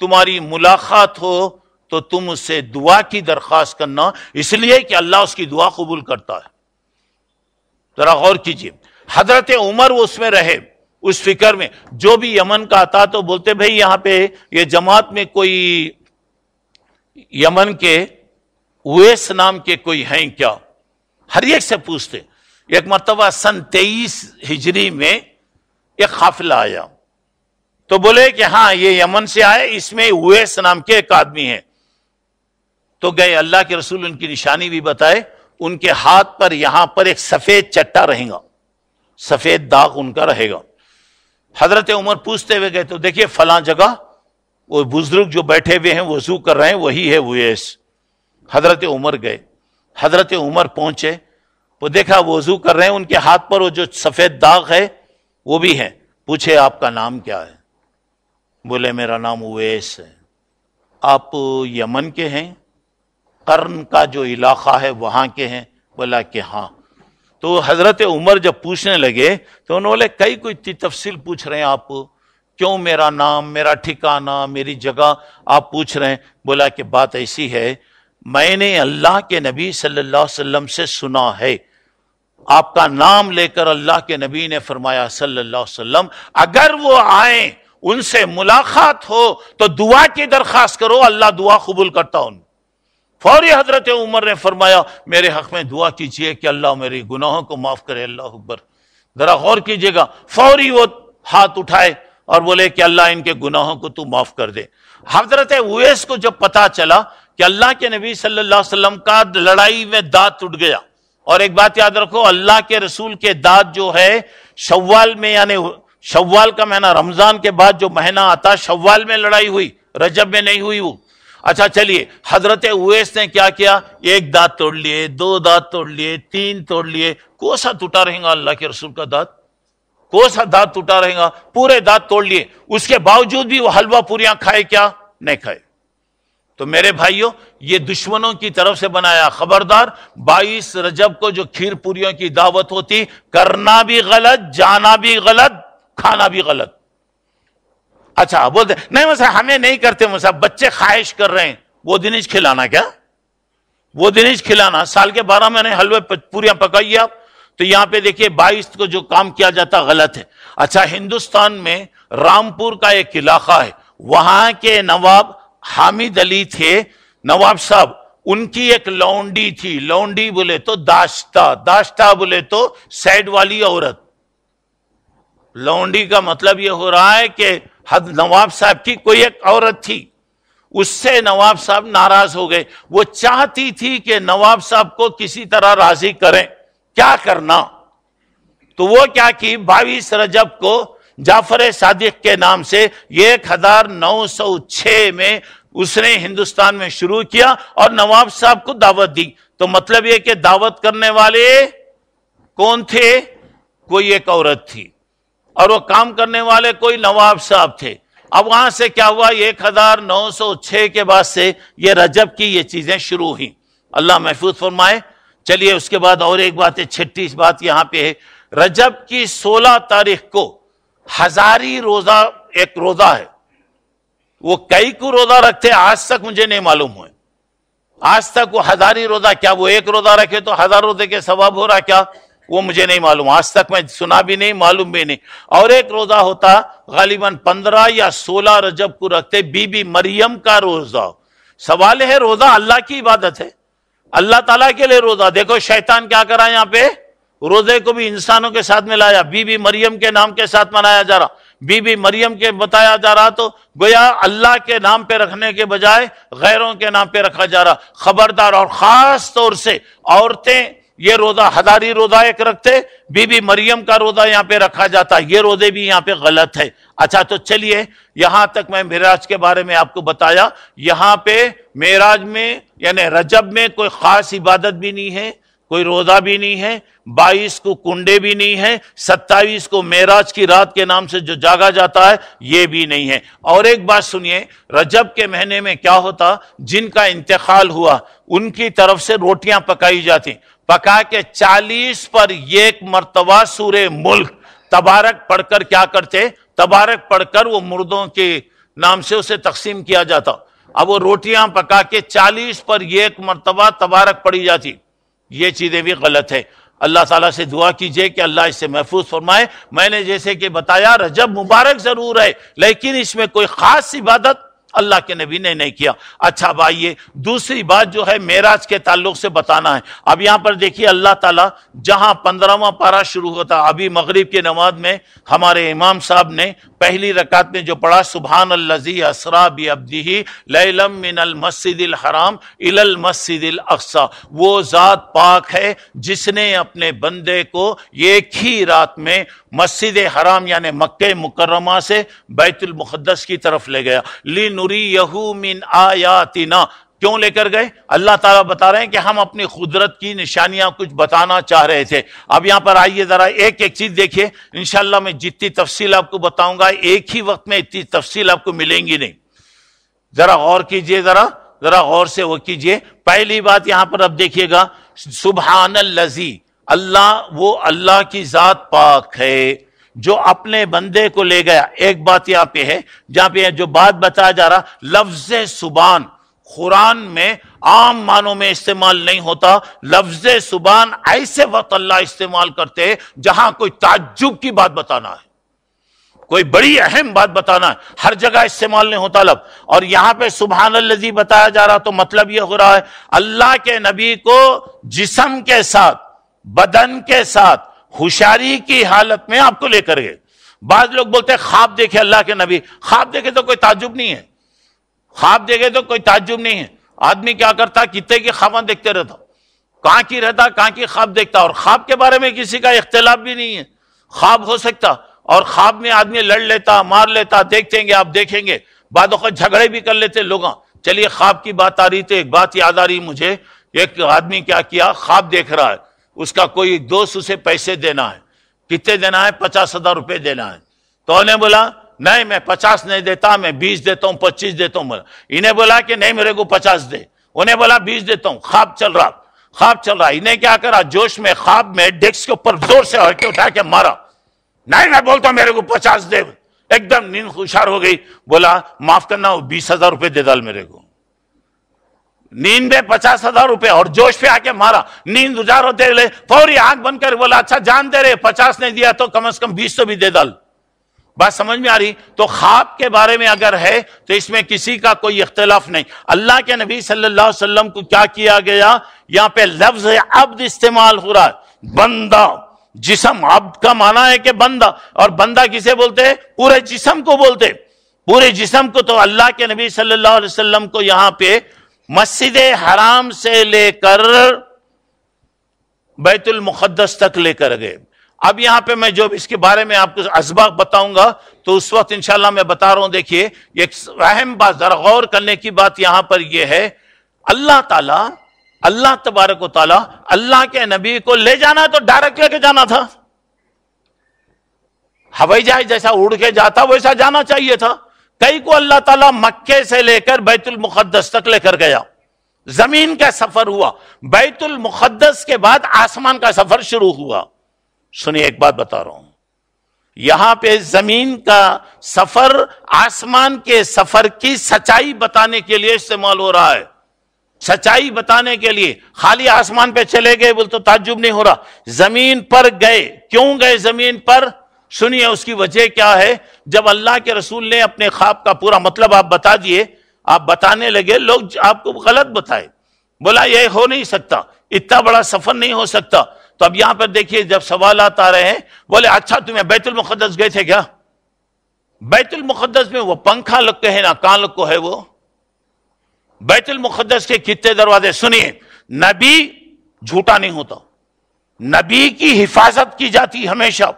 تمہاری ملاقات ہو تو تم اس سے دعا کی درخواست کرنا، اس لیے کہ اللہ اس کی دعا قبول کرتا ہے۔ ذرا غور کیجئے، حضرت عمر وہ اس میں رہے، اس فکر میں، جو بھی یمن کا آتا تو بولتے بھئی یہاں پہ یہ جماعت میں کوئی یمن کے اویس نام کے کوئی ہیں کیا؟ ہر ایک سے پوچھتے۔ ایک مرتبہ سن 23 ہجری میں ایک قافلہ آیا تو بولے کہ ہاں یہ یمن سے آئے، اس میں اویس نام کے ایک آدمی ہیں۔ تو گئے، اللہ کے رسول ان کی نشانی بھی بتائے، ان کے ہاتھ پر یہاں پر ایک سفید چٹا رہے گا، سفید داغ ان کا رہے گا۔ حضرت عمر پوچھتے ہوئے گئے تو دیکھیے فلاں جگہ وہ بزرگ جو بیٹھے ہوئے ہیں وضو کر رہے ہیں وہی ہے اویس۔ حضرت عمر گئے، حضرت عمر پہنچے، وہ دیکھا وضو کر رہے ہیں، ان کے ہاتھ پر وہ جو سفید داغ ہے وہ بھی ہے۔ پوچھے آپ کا نام کیا ہے؟ بولے میرا نام اویس ہے۔ آپ یمن کے ہیں؟ قرن کا جو علاقہ ہے وہاں کے ہیں؟ بولا کہ ہاں۔ تو حضرت عمر جب پوچھنے لگے تو انہوں نے کئی کوئی تفصیل پوچھ رہے ہیں، آپ کیوں میرا نام، میرا ٹھکانہ، میری جگہ آپ پوچھ رہے ہیں؟ بولا کہ بات ایسی ہے، میں نے اللہ کے نبی صلی اللہ علیہ وسلم سے سنا ہے، آپ کا نام لے کر اللہ کے نبی نے فرمایا صلی اللہ علیہ وسلم اگر وہ آئیں ان سے ملاقات ہو تو دعا کی درخواست کرو، اللہ دعا قبول کرتا ہوں۔ فوری حضرت عمر نے فرمایا میرے حق میں دعا کیجئے کہ اللہ میری گناہوں کو معاف کرے۔ اللہ اکبر، ذرا غور کیجئے گا، فوری وہ ہاتھ اٹھائے اور بولے کہ اللہ ان کے گناہوں کو تو معاف کر دے۔ حضرت اویس کو جب پتا چلا کہ اللہ کے نبی صلی اللہ علیہ وسلم کا لڑائی میں دانت ٹوٹ گیا، اور ایک بات یاد رکھو، اللہ کے رسول کے دانت جو ہے شوال میں، یعنی شوال کا مہینہ، رمضان کے بعد جو مہینہ آتا شوال میں لڑائی ہوئی، رجب میں نہیں ہوئی وہ۔ اچھا چلیے، حضرت اویس نے کیا کیا؟ ایک دانت توڑ لیے، دو دانت توڑ لیے، تین توڑ لیے۔ کوسا ٹوٹا رہے گا اللہ کے رسول کا دانت؟ کوسا دانت ٹوٹا رہے گا؟ پورے دانت توڑ لیے، اس کے باوجود بھی وہ حلوہ پوریاں کھائے کیا؟ نہیں کھائے۔ تو میرے بھائیوں، یہ دشمنوں کی طرف سے بنایا، خبردار 22 رجب کو جو کھیر پوریوں کی دعوت ہوتی، کرنا بھی غلط، جانا بھی غلط، کھانا بھی غلط۔ اچھا بولتے نہیں مسا ہمیں نہیں کرتے، مسا بچے خواہش کر رہے ہیں، وہ دنچ کھلانا کیا؟ وہ دنچ کھلانا، سال کے 12 مہینے حلوے پوریاں پکائیے آپ۔ تو یہاں پہ دیکھیے 22 کو جو کام کیا جاتا غلط ہے۔ اچھا، ہندوستان میں رامپور کا ایک علاقہ ہے، وہاں کے نواب حامد علی تھے، نواب صاحب، ان کی ایک لونڈی تھی، لونڈی بولے تو داشتہ، داشتہ بولے تو سائڈ والی عورت۔ لونڈی کا مطلب یہ ہو رہا ہے کہ نواب صاحب کی کوئی ایک عورت تھی، اس سے نواب صاحب ناراض ہو گئے، وہ چاہتی تھی کہ نواب صاحب کو کسی طرح راضی کریں، کیا کرنا؟ تو وہ کیا کی، 22 رجب کو جعفر صادق کے نام سے 1906 میں اس نے ہندوستان میں شروع کیا اور نواب صاحب کو دعوت دی۔ تو مطلب یہ کہ دعوت کرنے والے کون تھے؟ کوئی ایک عورت تھی، اور وہ کام کرنے والے کوئی نواب صاحب تھے۔ اب وہاں سے کیا ہوا، 1906 کے بعد سے یہ رجب کی یہ چیزیں شروع ہوئیں، اللہ محفوظ فرمائے۔ چلیے اس کے بعد اور ایک بات ہے، چھٹی بات یہاں پہ ہے، رجب کی 16 تاریخ کو ہزاری روزہ، ایک روزہ ہے، وہ کئی کو روزہ رکھتے آج تک مجھے نہیں معلوم ہوئے، آج تک وہ ہزاری روزہ، کیا وہ ایک روزہ رکھے تو 1000 روزے کے ثواب ہو رہا کیا؟ وہ مجھے نہیں معلوم، آج تک میں سنا بھی نہیں، معلوم بھی نہیں۔ اور ایک روزہ ہوتا غالباً 15 یا 16 رجب کو رکھتے، بی بی مریم کا روزہ۔ سوال ہے، روزہ اللہ کی عبادت ہے، اللہ تعالیٰ کے لیے روزہ۔ دیکھو شیطان کیا کرا یہاں پہ، روزے کو بھی انسانوں کے ساتھ ملایا، بی بی مریم کے نام کے ساتھ منایا جا رہا، بی بی مریم کے بتایا جا رہا، تو گویا اللہ کے نام پہ رکھنے کے بجائے غیروں کے نام پہ رکھا جا رہا۔ خبردار، اور خاص طور سے عورتیں یہ روزہ، ہزاری روزہ ایک رکھتے، بی بی مریم کا روزہ یہاں پہ رکھا جاتا، یہ روزے بھی یہاں پہ غلط ہے۔ اچھا تو چلیے، یہاں تک میں معراج کے بارے میں آپ کو بتایا۔ یہاں پہ معراج میں یعنی رجب میں کوئی خاص عبادت بھی نہیں ہے، کوئی روزہ بھی نہیں ہے، 22 کو کنڈے بھی نہیں ہے، 27 کو معراج کی رات کے نام سے جو جاگا جاتا ہے یہ بھی نہیں ہے۔ اور ایک بات سنیے، رجب کے مہینے میں کیا ہوتا، جن کا انتقال ہوا ان کی طرف سے روٹیاں پکائی جاتی، پکا کے 40 پر ایک مرتبہ سورہ ملک تبارک پڑھ کر کیا کرتے، تبارک پڑھ کر وہ مردوں کے نام سے اسے تقسیم کیا جاتا۔ اب وہ روٹیاں پکا کے 40 پر ایک مرتبہ تبارک پڑھی جاتی، یہ چیزیں بھی غلط ہے۔ اللہ تعالیٰ سے دعا کیجئے کہ اللہ اس سے محفوظ فرمائے۔ میں نے جیسے کہ بتایا رجب مبارک ضرور ہے، لیکن اس میں کوئی خاص عبادت اللہ کے نبی نے نہیں کیا۔ اچھا بھائیے، دوسری بات جو ہے معراج کے تعلق سے بتانا ہے۔ اب یہاں پر دیکھیے اللہ تعالیٰ جہاں 15واں پارہ شروع ہوتا، ابھی مغرب کی نماز میں ہمارے امام صاحب نے پہلی رکعت میں جو پڑھا سبحان الذی اسریٰ بعبدہ لیلا من المسجد الحرام الی المسجد الاقصی، وہ ذات پاک ہے جس نے اپنے بندے کو ایک ہی رات میں مسجد حرام یعنی مکہ مکرمہ سے بیت المقدس کی طرف لے گیا۔ لِنُرِيَهُ مِنْ آیاتنا، کیوں لے کر گئے؟ اللہ تعالیٰ بتا رہے ہیں کہ ہم اپنی قدرت کی نشانیاں کچھ بتانا چاہ رہے تھے۔ اب یہاں پر آئیے ذرا ایک ایک چیز دیکھیے، انشاءاللہ میں جتنی تفصیل آپ کو بتاؤں گا ایک ہی وقت میں اتنی تفصیل آپ کو ملیں گی نہیں، ذرا غور کیجئے، ذرا غور سے وہ کیجئے۔ پہلی بات یہاں پر اب دیکھیے گا، سبحان الذی، اللہ کی ذات پاک ہے جو اپنے بندے کو لے گیا۔ ایک بات یہاں پہ ہے، جہاں پہ جو بات بتایا جا رہا، لفظ سبحان قرآن میں عام معنوں میں استعمال نہیں ہوتا۔ لفظ سبحان ایسے وقت اللہ استعمال کرتے ہیں جہاں کوئی تعجب کی بات بتانا ہے، کوئی بڑی اہم بات بتانا ہے، ہر جگہ استعمال نہیں ہوتا لفظ۔ اور یہاں پہ سبحان الذی بتایا جا رہا تو مطلب یہ ہو رہا ہے اللہ کے نبی کو جسم کے ساتھ، بدن کے ساتھ، ہوشیاری کی حالت میں آپ کو لے کر گئے۔ بعض لوگ بولتے ہیں خواب دیکھے اللہ کے نبی، خواب دیکھے تو کوئی تعجب نہیں ہے، خواب دیکھے تو کوئی تعجب نہیں ہے۔ آدمی کیا کرتا، کتے کی خواباں دیکھتے رہتا، کہاں کی رہتا، کہاں کی خواب دیکھتا، اور خواب کے بارے میں کسی کا اختلاف بھی نہیں ہے، خواب ہو سکتا، اور خواب میں آدمی لڑ لیتا، مار لیتا، دیکھتے گے، آپ دیکھیں گے بعض اوقات جھگڑے بھی کر لیتے لوگاں۔ چلیے خواب کی بات آ رہی تھی، ایک بات یاد آ رہی مجھے، ایک آدمی کیا کیا، خواب دیکھ رہا ہے، اس کا کوئی دوست اسے پیسے دینا ہے، کتنے دینا ہے، 50,000 روپے دینا ہے، تو انہیں بولا نہیں میں 50 نہیں دیتا، میں 20 دیتا ہوں، 25 دیتا ہوں۔ انہیں بولا کہ نہیں میرے کو 50 دے، انہیں بولا 20 دیتا ہوں۔ خواب چل رہا، انہیں کیا کرا، جوش میں خواب میں ڈیسک کے اوپر زور سے اٹھا کے مارا، نہیں میں بولتا ہوں میرے کو 50 دے، ایک دم نیند خوشار ہو گئی، بولا معاف کرنا، وہ 20,000 روپے دے ڈال میرے کو۔ نیند میں 50,000 روپے، اور جوش پہ آ کے مارا، نیند اجار ہوتے لے فوری آنکھ بند کر بولا اچھا جان دے رہے، 50 نہیں دیا تو کم از کم 20 تو بھی دے ڈال۔ بات سمجھ میں آ رہی؟ تو خواب کے بارے میں اگر ہے تو اس میں کسی کا کوئی اختلاف نہیں۔ اللہ کے نبی صلی اللہ علیہ وسلم کو کیا کیا گیا، یہاں پہ لفظ عبد استعمال ہو رہا ہے، بندہ، جسم، عبد کا معنی ہے کہ بندہ، اور بندہ کسے بولتے ہیں، پورے جسم کو بولتے، پورے جسم کو۔ تو اللہ کے نبی صلی اللہ علیہ وسلم کو یہاں پہ مسجد حرام سے لے کر بیت المقدس تک لے کر گئے۔ اب یہاں پہ میں جو اس کے بارے میں آپ کو اسباق بتاؤں گا تو اس وقت انشاءاللہ میں بتا رہا ہوں۔ دیکھیے ایک اہم بات، ذرا غور کرنے کی بات یہاں پر یہ ہے، اللہ تبارک و تعالیٰ اللہ کے نبی کو لے جانا تو ڈائریکٹ لے کے جانا تھا، ہوائی جہاز جیسا اڑ کے جاتا ویسا جانا چاہیے تھا۔ کئی کو اللہ تعالیٰ مکے سے لے کر بیت المقدس تک لے کر گیا، زمین کا سفر ہوا، بیت المقدس کے بعد آسمان کا سفر شروع ہوا۔ سنیے ایک بات بتا رہا ہوں، یہاں پہ زمین کا سفر آسمان کے سفر کی سچائی بتانے کے لیے استعمال ہو رہا ہے، سچائی بتانے کے لیے۔ خالی آسمان پہ چلے گئے بول تو تعجب نہیں ہو رہا، زمین پر گئے، کیوں گئے زمین پر؟ سنیے اس کی وجہ کیا ہے۔ جب اللہ کے رسول نے اپنے خواب کا پورا مطلب آپ بتا دیے، آپ بتانے لگے، لوگ آپ کو غلط بتائے، بولا یہ ہو نہیں سکتا، اتنا بڑا سفر نہیں ہو سکتا۔ تو اب یہاں پر دیکھیے جب سوالات آ رہے ہیں، بولے اچھا تمہیں بیت المقدس گئے تھے کیا؟ بیت المقدس میں وہ پنکھا لگ کے ہے نا، کہاں لگ کو ہے وہ؟ بیت المقدس کے کتنے دروازے؟ سنیے، نبی جھوٹا نہیں ہوتا، نبی کی حفاظت کی جاتی ہمیشہ،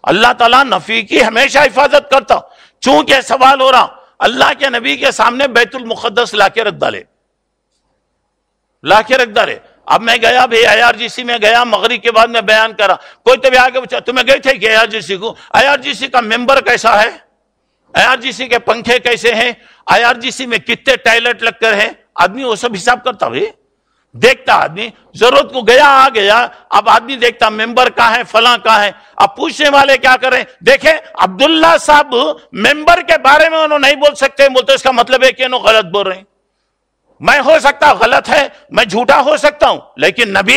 اللہ تعالیٰ نبی کی ہمیشہ حفاظت کرتا۔ چونکہ سوال ہو رہا، اللہ کے نبی کے سامنے بیت المقدس لا کے رکھ ڈالے، لا کے رکھ ڈالے۔ اب میں گیا بھی IRGC میں گیا، مغرب کے بعد میں بیان کرا، کوئی تو بھی آگے پوچھا تمہیں گئے تھے کہ IRGC کو؟ IRGC کا ممبر کیسا ہے، IRGC کے پنکھے کیسے ہیں، IRGC میں کتنے ٹائلٹ لگ کر ہیں، آدمی وہ سب حساب کرتا بھی، دیکھتا آدمی، ضرورت کو گیا آ گیا، اب آدمی دیکھتا ممبر کہاں ہے، فلاں کہاں ہے۔ اب پوچھنے والے کیا کریں، دیکھیں عبداللہ صاحب ممبر کے بارے میں انہوں نہیں بول سکتے، بولتے اس کا مطلب ہے کہ انہوں غلط بول رہے ہیں۔ میں ہو سکتا غلط ہے، میں جھوٹا ہو سکتا ہوں، لیکن نبی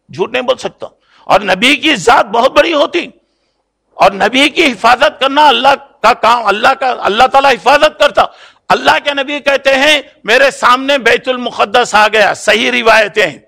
جھوٹ نہیں بول سکتا، اور نبی کی ذات بہت بڑی ہوتی، اور نبی کی حفاظت کرنا اللہ کا کام، اللہ تعالیٰ حفاظت کرتا۔ اللہ کے نبی کہتے ہیں میرے سامنے بیت المقدس آ گیا، صحیح روایتیں ہیں،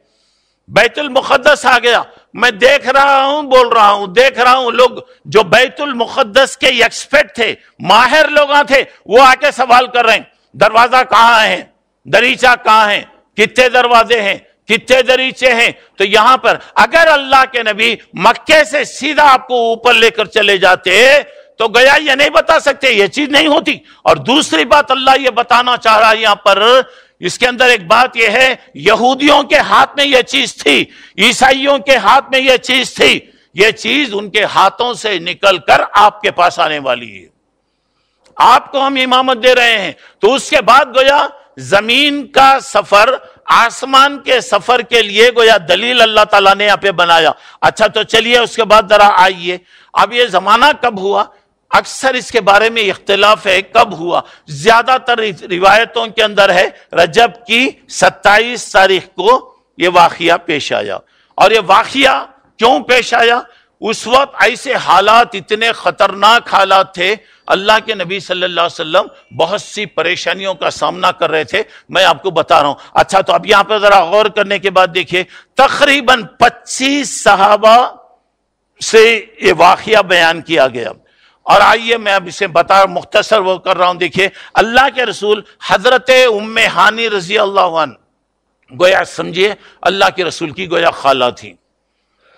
بیت المقدس آ گیا، میں دیکھ رہا ہوں، بول رہا ہوں، دیکھ رہا ہوں لوگ جو بیت المقدس کے ایکسپرٹ تھے، ماہر لوگ تھے، وہ آ کے سوال کر رہے ہیں دروازہ کہاں ہے، دریچہ کہاں ہے، کتنے دروازے ہیں، کتنے دریچے ہیں. تو یہاں پر اگر اللہ کے نبی مکے سے سیدھا آپ کو اوپر لے کر چلے جاتے تو گیا یہ نہیں بتا سکتے، یہ چیز نہیں ہوتی. اور دوسری بات اللہ یہ بتانا چاہ رہا ہے یہاں پر، اس کے اندر ایک بات یہ ہے، یہودیوں کے ہاتھ میں یہ چیز تھی، عیسائیوں کے ہاتھ میں یہ چیز تھی، یہ چیز ان کے ہاتھوں سے نکل کر آپ کے پاس آنے والی ہے، آپ کو ہم امامت دے رہے ہیں. تو اس کے بعد گویا زمین کا سفر آسمان کے سفر کے لیے گویا دلیل اللہ تعالیٰ نے یہاں پہ بنایا. اچھا تو چلیے اس کے بعد ذرا آئیے، اب یہ زمانہ کب ہوا؟ اکثر اس کے بارے میں اختلاف ہے کب ہوا. زیادہ تر روایتوں کے اندر ہے رجب کی 27 تاریخ کو یہ واقعہ پیش آیا. اور یہ واقعہ کیوں پیش آیا؟ اس وقت ایسے حالات، اتنے خطرناک حالات تھے، اللہ کے نبی صلی اللہ علیہ وسلم بہت سی پریشانیوں کا سامنا کر رہے تھے. میں آپ کو بتا رہا ہوں. اچھا تو اب یہاں پہ ذرا غور کرنے کے بعد دیکھیے، تقریباً 25 صحابہ سے یہ واقعہ بیان کیا گیا. اور آئیے میں اب اسے مختصر وہ کر رہا ہوں. دیکھیے اللہ کے رسول حضرت ام ہانی رضی اللہ عنہ گویا سمجھیے اللہ کے رسول کی گویا خالہ تھی.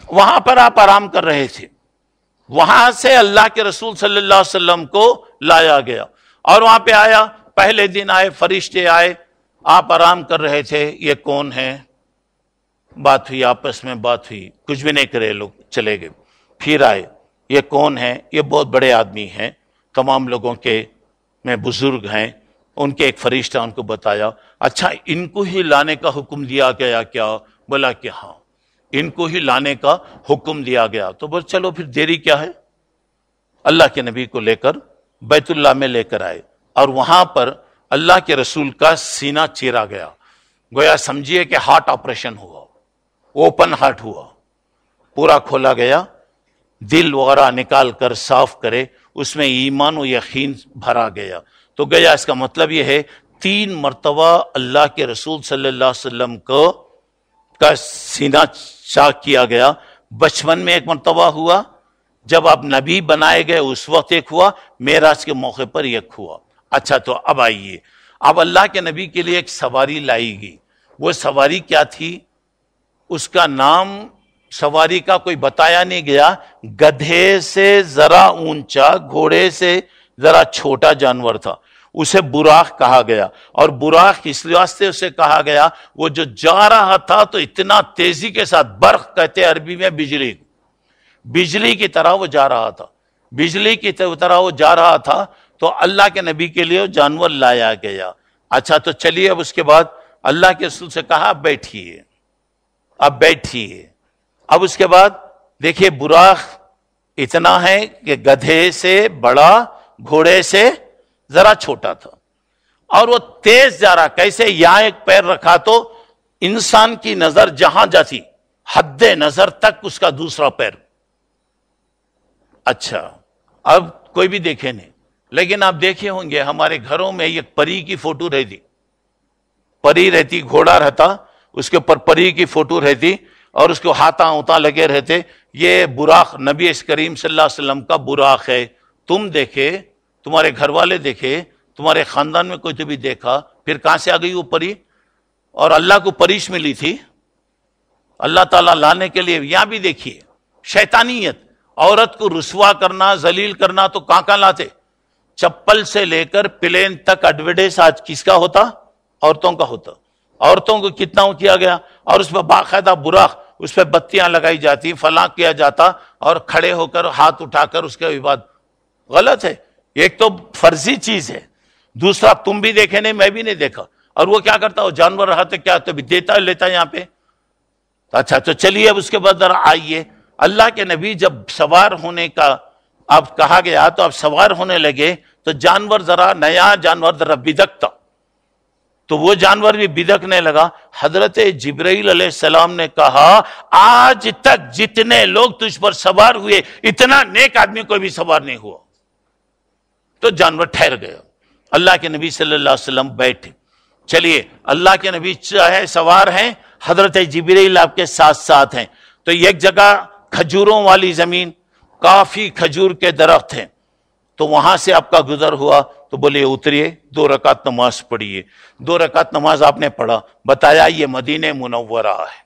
وہاں پر آپ آرام کر رہے تھے، وہاں سے اللہ کے رسول صلی اللہ علیہ وسلم کو لایا گیا اور وہاں پہ آیا. پہلے دن آئے، فرشتے آئے، آپ آرام کر رہے تھے. یہ کون ہے؟ بات ہوئی، آپس میں بات ہوئی، کچھ بھی نہیں کرے، لوگ چلے گئے. پھر آئے، یہ کون ہے؟ یہ بہت بڑے آدمی ہیں، تمام لوگوں کے میں بزرگ ہیں. ان کے ایک فرشتہ ان کو بتایا. اچھا ان کو ہی لانے کا حکم دیا گیا کیا؟ بولا کہ ہاں ان کو ہی لانے کا حکم دیا گیا. تو بول چلو پھر دیری کیا ہے. اللہ کے نبی کو لے کر بیت اللہ میں لے کر آئے اور وہاں پر اللہ کے رسول کا سینہ چیرا گیا. گویا سمجھیے کہ ہارٹ آپریشن ہوا، اوپن ہارٹ ہوا، پورا کھولا گیا، دل وغیرہ نکال کر صاف کرے، اس میں ایمان و یقین بھرا گیا. تو گیا اس کا مطلب یہ ہے 3 مرتبہ اللہ کے رسول صلی اللہ علیہ وسلم کا سینہ چاک کیا گیا. بچپن میں ایک مرتبہ ہوا، جب آپ نبی بنائے گئے اس وقت ایک ہوا، معراج کے موقع پر ایک ہوا. اچھا تو اب آئیے، اب اللہ کے نبی کے لیے ایک سواری لائی گئی. وہ سواری کیا تھی؟ اس کا نام سواری کا کوئی بتایا نہیں گیا. گدھے سے ذرا اونچا، گھوڑے سے ذرا چھوٹا جانور تھا، اسے براق کہا گیا. اور براق اس واسطے اسے کہا گیا، وہ جو جا رہا تھا تو اتنا تیزی کے ساتھ، برق کہتے ہیں عربی میں بجلی کی طرح وہ جا رہا تھا، بجلی کی طرح وہ جا رہا تھا. تو اللہ کے نبی کے لیے جانور لایا گیا. اچھا تو چلیے اب اس کے بعد اللہ کے رسول سے کہا بیٹھیے، اب بیٹھیے. اب اس کے بعد دیکھیے براق اتنا ہے کہ گدھے سے بڑا، گھوڑے سے ذرا چھوٹا تھا، اور وہ تیز جا رہا. کیسے؟ یہاں ایک پیر رکھا تو انسان کی نظر جہاں جاتی، حد نظر تک اس کا دوسرا پیر. اچھا اب کوئی بھی دیکھے نہیں، لیکن آپ دیکھے ہوں گے ہمارے گھروں میں ایک پری کی فوٹو رہتی، پری رہتی، گھوڑا رہتا، اس کے اوپر پری کی فوٹو رہتی اور اس کو ہاتھاں ہوتا لگے رہتے. یہ براق نبی کریم صلی اللہ علیہ وسلم کا براق ہے. تم دیکھے، تمہارے گھر والے دیکھے، تمہارے خاندان میں کوئی تو بھی دیکھا، پھر کہاں سے آ گئی وہ پری؟ اور اللہ کو پریش ملی تھی اللہ تعالیٰ لانے کے لیے. یہاں بھی دیکھیے شیطانیت، عورت کو رسوا کرنا، ذلیل کرنا. تو کہاں لاتے؟ چپل سے لے کر پلین تک ایڈورٹائز آج کس کا ہوتا؟ عورتوں کا ہوتا. عورتوں کو کتنا کیا گیا، اور اس پہ باقاعدہ براق، اس پہ بتیاں لگائی جاتی، فلاں کیا جاتا، اور کھڑے ہو کر ہاتھ اٹھا کر اس کے بعد. غلط ہے. ایک تو فرضی چیز ہے، دوسرا تم بھی دیکھے نہیں، میں بھی نہیں دیکھا. اور وہ کیا کرتا؟ وہ جانور رہا تھا، کیا تو بھی دیتا لیتا یہاں پہ. اچھا تو چلیے اب اس کے بعد ذرا آئیے. اللہ کے نبی جب سوار ہونے کا اب کہا گیا تو اب سوار ہونے لگے تو جانور ذرا نیا جانور ذرا بدکتا، تو وہ جانور بھی بدکنے لگا. حضرت جبرائیل علیہ السلام نے کہا آج تک جتنے لوگ تجھ پر سوار ہوئے اتنا نیک آدمی کوئی بھی سوار نہیں ہوا. تو جانور ٹھہر گیا. اللہ کے نبی صلی اللہ علیہ وسلم بیٹھے. چلیے اللہ کے نبی چاہے سوار ہیں، حضرت جبرائیل آپ کے ساتھ ساتھ ہیں. تو ایک جگہ کھجوروں والی زمین، کافی کھجور کے درخت ہیں، تو وہاں سے آپ کا گزر ہوا تو بولے اتریے 2 رکعت نماز پڑھیے. 2 رکعت نماز آپ نے پڑھا، بتایا یہ مدینہ منورہ ہے،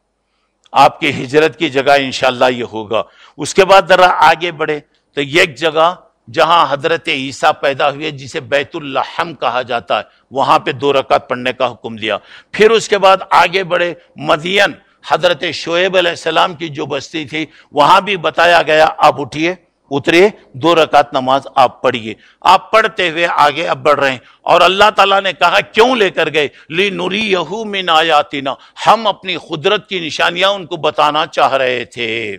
آپ کی ہجرت کی جگہ انشاءاللہ یہ ہوگا. اس کے بعد ذرا آگے بڑھے تو ایک جگہ جہاں حضرت عیسیٰ پیدا ہوئے جسے بیت اللحم کہا جاتا ہے، وہاں پہ 2 رکعت پڑھنے کا حکم دیا. پھر اس کے بعد آگے بڑھے مدین، حضرت شعیب علیہ السلام کی جو بستی تھی، وہاں بھی بتایا گیا آپ اٹھیے اتریے 2 رکعت نماز آپ پڑھیے. آپ پڑھتے ہوئے آگے اب بڑھ رہے ہیں اور اللہ تعالیٰ نے کہا کیوں لے کر گئے؟ لِنُرِيَهُ مِنْ آیاتنا، ہم اپنی قدرت کی نشانیاں ان کو بتانا چاہ رہے تھے.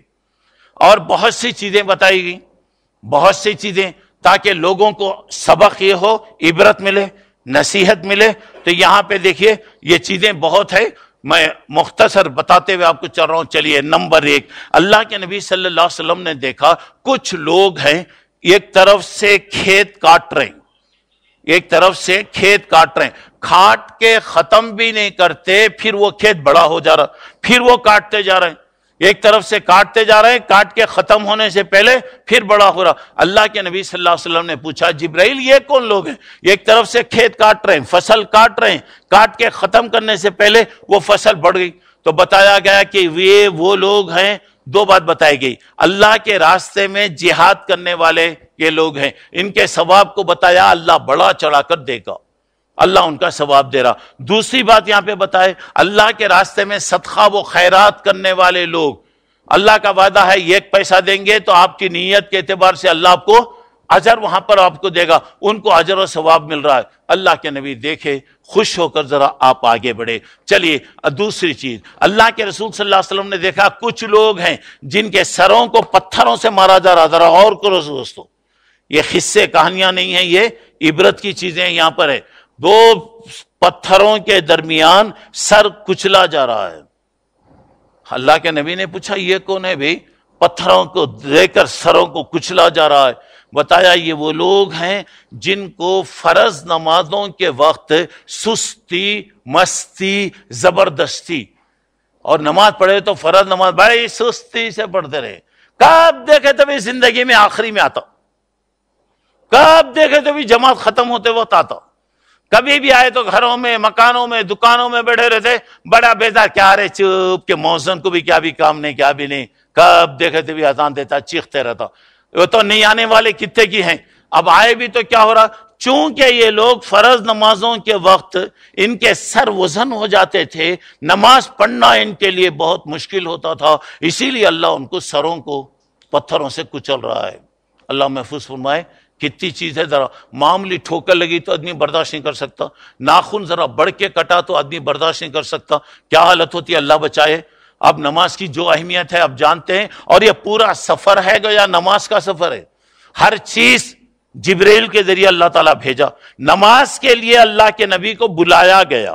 اور بہت سی چیزیں بتائی گئی، بہت سی چیزیں، تاکہ لوگوں کو سبق یہ ہو، عبرت ملے، نصیحت ملے. تو یہاں پہ دیکھیے یہ چیزیں بہت ہے، میں مختصر بتاتے ہوئے آپ کو چل رہا ہوں. چلیے نمبر 1، اللہ کے نبی صلی اللہ علیہ وسلم نے دیکھا کچھ لوگ ہیں ایک طرف سے کھیت کاٹ رہے ہیں، ایک طرف سے کھیت کاٹ رہے ہیں، کاٹ کے ختم بھی نہیں کرتے، پھر وہ کھیت بڑا ہو جا رہا، پھر وہ کاٹتے جا رہے ہیں، ایک طرف سے کاٹتے جا رہے ہیں، کاٹ کے ختم ہونے سے پہلے پھر بڑا ہو رہا. اللہ کے نبی صلی اللہ علیہ وسلم نے پوچھا جبرائیل یہ کون لوگ ہیں؟ ایک طرف سے کھیت کاٹ رہے ہیں، فصل کاٹ رہے ہیں، کاٹ کے ختم کرنے سے پہلے وہ فصل بڑھ گئی. تو بتایا گیا کہ وہ لوگ ہیں، 2 بات بتائی گئی. اللہ کے راستے میں جہاد کرنے والے یہ لوگ ہیں، ان کے ثواب کو بتایا اللہ بڑا چڑھا کر دے گا، اللہ ان کا ثواب دے رہا. دوسری بات یہاں پہ بتائے اللہ کے راستے میں صدقہ و خیرات کرنے والے لوگ، اللہ کا وعدہ ہے 1 پیسہ دیں گے تو آپ کی نیت کے اعتبار سے اللہ آپ کو اجر وہاں پر آپ کو دے گا، ان کو اجر و ثواب مل رہا ہے. اللہ کے نبی دیکھے، خوش ہو کر ذرا آپ آگے بڑھے. چلیے دوسری چیز، اللہ کے رسول صلی اللہ علیہ وسلم نے دیکھا کچھ لوگ ہیں جن کے سروں کو پتھروں سے مارا جا رہا. ذرا اور کرو دوستو، یہ قصے کہانیاں نہیں ہیں، یہ عبرت کی چیزیں یہاں پر ہے. 2 پتھروں کے درمیان سر کچلا جا رہا ہے. اللہ کے نبی نے پوچھا یہ کون ہے بھئی؟ پتھروں کو دے کر سروں کو کچلا جا رہا ہے. بتایا یہ وہ لوگ ہیں جن کو فرض نمازوں کے وقت سستی، مستی، زبردستی، اور نماز پڑھے تو فرض نماز بڑی سستی سے پڑھتے رہے. کب دیکھے تو بھی زندگی میں آخری میں آتا، کب دیکھے تو بھی جماعت ختم ہوتے وقت آتا، کبھی بھی آئے تو گھروں میں، مکانوں میں، دکانوں میں بیٹھے رہتے، بڑا بیزار، کیا رہے چپ کے موزن کو بھی کیا بھی کام نہیں، کیا بھی نہیں، کب دیکھے تو بھی اذان دیتا، چیختے رہتا. وہ تو نہیں آنے والے کتنے کی ہیں، اب آئے بھی تو کیا ہو رہا؟ چونکہ یہ لوگ فرض نمازوں کے وقت ان کے سر وزن ہو جاتے تھے، نماز پڑھنا ان کے لیے بہت مشکل ہوتا تھا، اسی لیے اللہ ان کو سروں کو پتھروں سے کچل رہا ہے. اللہ محفوظ فرمائے. کتنی چیز ہے، ذرا معمولی ٹھوکر لگی تو آدمی برداشت نہیں کر سکتا، ناخن ذرا بڑھ کے کٹا تو آدمی برداشت نہیں کر سکتا، کیا حالت ہوتی ہے، اللہ بچائے. اب نماز کی جو اہمیت ہے اب جانتے ہیں، اور یہ پورا سفر ہے گیا نماز کا سفر ہے. ہر چیز جبریل کے ذریعے اللہ تعالیٰ بھیجا، نماز کے لیے اللہ کے نبی کو بلایا گیا،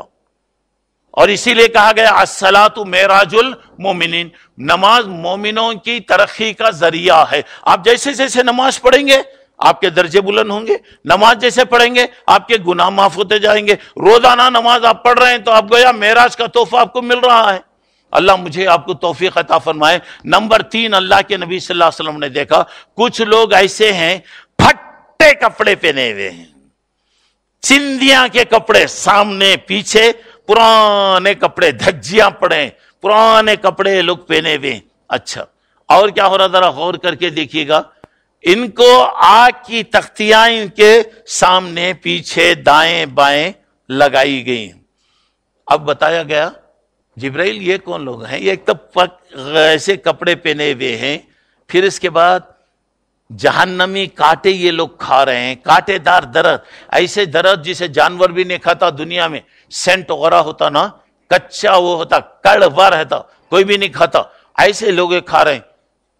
اور اسی لیے کہا گیا الصلاۃ معراج المومنین، نماز مومنوں کی ترقی کا ذریعہ ہے. آپ جیسے جیسے نماز پڑھیں گے آپ کے درجے بلند ہوں گے، نماز جیسے پڑھیں گے آپ کے گناہ معاف ہوتے جائیں گے. روزانہ نماز آپ پڑھ رہے ہیں تو آپ گویا معراج کا تحفہ آپ کو مل رہا ہے. اللہ مجھے آپ کو توفیق عطا فرمائے. نمبر 3، اللہ کے نبی صلی اللہ علیہ وسلم نے دیکھا کچھ لوگ ایسے ہیں پھٹے کپڑے پہنے ہوئے ہیں، چندیاں کے کپڑے سامنے پیچھے، پرانے کپڑے، دھجیاں پڑے، پرانے کپڑے لوگ پہنے ہوئے. اچھا اور کیا ہو رہا ذرا غور کر کے دیکھیے گا. ان کو آگ کی تختیاں ان کے سامنے پیچھے دائیں بائیں لگائی گئی. اب بتایا گیا جبرائیل یہ کون لوگ ہیں؟ یہ ایک تو ایسے کپڑے پہنے ہوئے ہیں، پھر اس کے بعد جہنمی کانٹے یہ لوگ کھا رہے ہیں، کانٹے دار درخت، ایسے درخت جسے جانور بھی نہیں کھاتا دنیا میں، سینٹ وغیرہ ہوتا نا، کچا وہ ہوتا، کڑوا رہتا، کوئی بھی نہیں کھاتا، ایسے لوگ کھا رہے ہیں.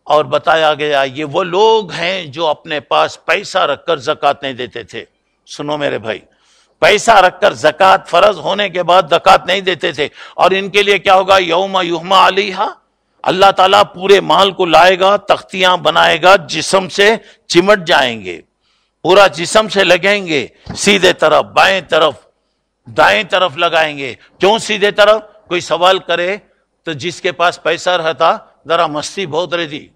اور بتایا گیا یہ وہ لوگ ہیں جو اپنے پاس پیسہ رکھ کر زکوٰۃ نہیں دیتے تھے. سنو میرے بھائی، پیسہ رکھ کر زکوٰۃ فرض ہونے کے بعد زکوٰۃ نہیں دیتے تھے، اور ان کے لیے کیا ہوگا؟ یوم یحمى علیہا، اللہ تعالیٰ پورے مال کو لائے گا، تختیاں بنائے گا، جسم سے چمٹ جائیں گے، پورا جسم سے لگیں گے، سیدھے طرف، بائیں طرف، دائیں طرف لگائیں گے. کیوں سیدھے طرف؟ کوئی سوال کرے تو جس کے پاس پیسہ رہتا ذرا مستی بہت رہتی،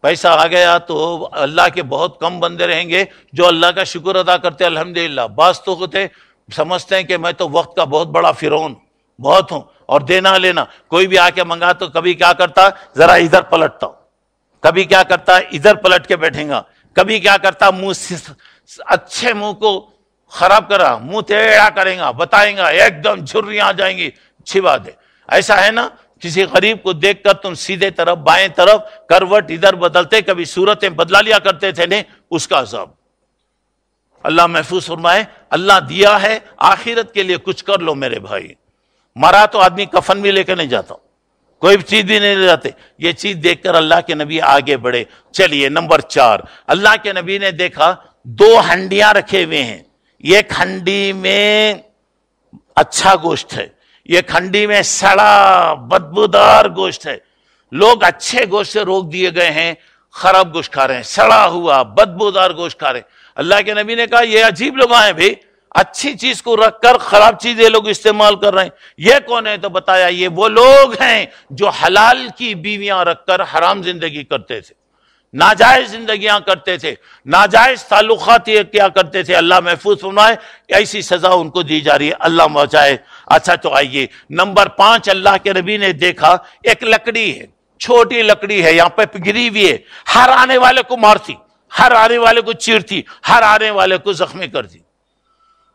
پیسہ آ گیا تو اللہ کے بہت کم بندے رہیں گے جو اللہ کا شکر ادا کرتے الحمدللہ. بعض تو ہوتے سمجھتے ہیں کہ میں تو وقت کا بہت بڑا فرعون بہت ہوں، اور دینا لینا. کوئی بھی آ کے منگا تو کبھی کیا کرتا، ذرا ادھر پلٹتا، کبھی کیا کرتا ادھر پلٹ کے بیٹھیں گا، کبھی کیا کرتا منہ اچھے منہ کو خراب کرا، منہ ٹیڑھا کریں گا، بتائیں گا، ایک دم جھریاں آ جائیں گی. اچھی بات ہے، ایسا ہے نا. کسی غریب کو دیکھ کر تم سیدھے طرف بائیں طرف کروٹ ادھر بدلتے، کبھی صورتیں بدلا لیا کرتے تھے، نہیں، اس کا عذاب اللہ محفوظ فرمائے. اللہ دیا ہے آخرت کے لیے کچھ کر لو میرے بھائی. مرا تو آدمی کفن بھی لے کے نہیں جاتا، کوئی چیز بھی نہیں لے جاتے. یہ چیز دیکھ کر اللہ کے نبی آگے بڑھے. چلیے نمبر 4، اللہ کے نبی نے دیکھا 2 ہنڈیاں رکھے ہوئے ہیں. ایک ہنڈی میں اچھا گوشت ہے، ایک ہنڈی میں سڑا بدبودار گوشت ہے. لوگ اچھے گوشت سے روک دیے گئے ہیں، خراب گوشت کھا رہے ہیں، سڑا ہوا بدبودار گوشت کھا رہے ہیں. اللہ کے نبی نے کہا یہ عجیب لوگ آئے بھائی، اچھی چیز کو رکھ کر خراب چیز یہ لوگ استعمال کر رہے ہیں. یہ کون ہے؟ تو بتایا یہ وہ لوگ ہیں جو حلال کی بیویاں رکھ کر حرام زندگی کرتے تھے، ناجائز زندگیاں کرتے تھے، ناجائز تعلقات یہ کیا کرتے تھے. اللہ محفوظ فرمائے، ایسی سزا ان کو دی جا رہی ہے، اللہ بچائے. اچھا تو آئیے نمبر 5، اللہ کے نبی نے دیکھا ایک لکڑی ہے، چھوٹی لکڑی ہے، یہاں پہ گری ہوئی ہے، ہر آنے والے کو مارتی، ہر آنے والے کو چیرتی، ہر آنے والے کو زخمی کرتی.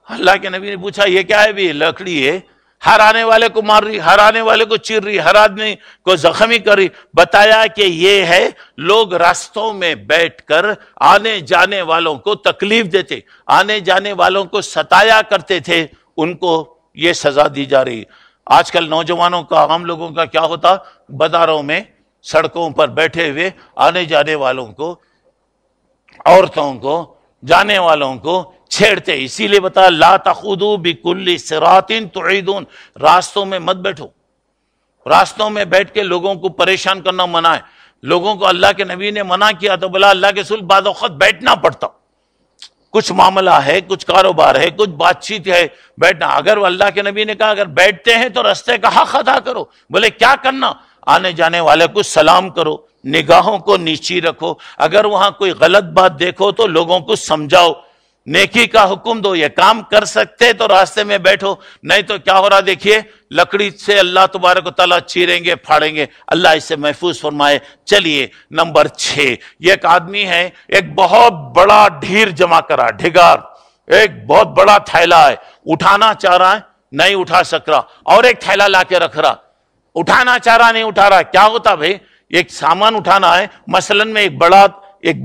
اللہ کے نبی نے پوچھا یہ کیا ہے بھی؟ لکڑی ہے، ہر آنے والے کو مار رہی، ہر آنے والے کو چیر رہی، ہر آدمی کو زخمی کر رہی. بتایا کہ یہ ہے لوگ راستوں میں بیٹھ کر آنے جانے والوں کو تکلیف دیتے، آنے جانے والوں کو ستایا کرتے تھے، ان کو یہ سزا دی جا رہی. آج کل نوجوانوں کا، عام لوگوں کا کیا ہوتا، بازاروں میں سڑکوں پر بیٹھے ہوئے آنے جانے والوں کو، عورتوں کو، جانے والوں کو چھیڑتے. اسی لیے بتا لا تخوضوا بکل صراط تعیدون، راستوں میں مت بیٹھو. راستوں میں بیٹھ کے لوگوں کو پریشان کرنا منع ہے. لوگوں کو اللہ کے نبی نے منع کیا تو بلا اللہ کے رسول بعض اوقات بیٹھنا پڑتا، کچھ معاملہ ہے، کچھ کاروبار ہے، کچھ بات چیت ہے، بیٹھنا. اگر اللہ کے نبی نے کہا اگر بیٹھتے ہیں تو رستے کا حق ادا کرو. بولے کیا کرنا؟ آنے جانے والے کو سلام کرو، نگاہوں کو نیچی رکھو، اگر وہاں کوئی غلط بات دیکھو تو لوگوں کو سمجھاؤ، نیکی کا حکم دو. یہ کام کر سکتے تو راستے میں بیٹھو، نہیں تو کیا ہو رہا دیکھیے، لکڑی سے اللہ تبارک و تعالیٰ چیریں گے، پھاڑیں گے. اللہ اس سے محفوظ فرمائے. چلیے نمبر 6، یہ ایک آدمی ہے، ایک بہت بڑا ڈھیر جمع کرا، ڈھگار، ایک بہت بڑا تھیلا ہے، اٹھانا چاہ رہا ہے نہیں اٹھا سک رہا، اور ایک تھیلا لا کے رکھ رہا، اٹھانا چاہ رہا نہیں اٹھا رہا. کیا ہوتا بھائی؟ ایک سامان اٹھانا ہے، مثلا میں ایک بڑا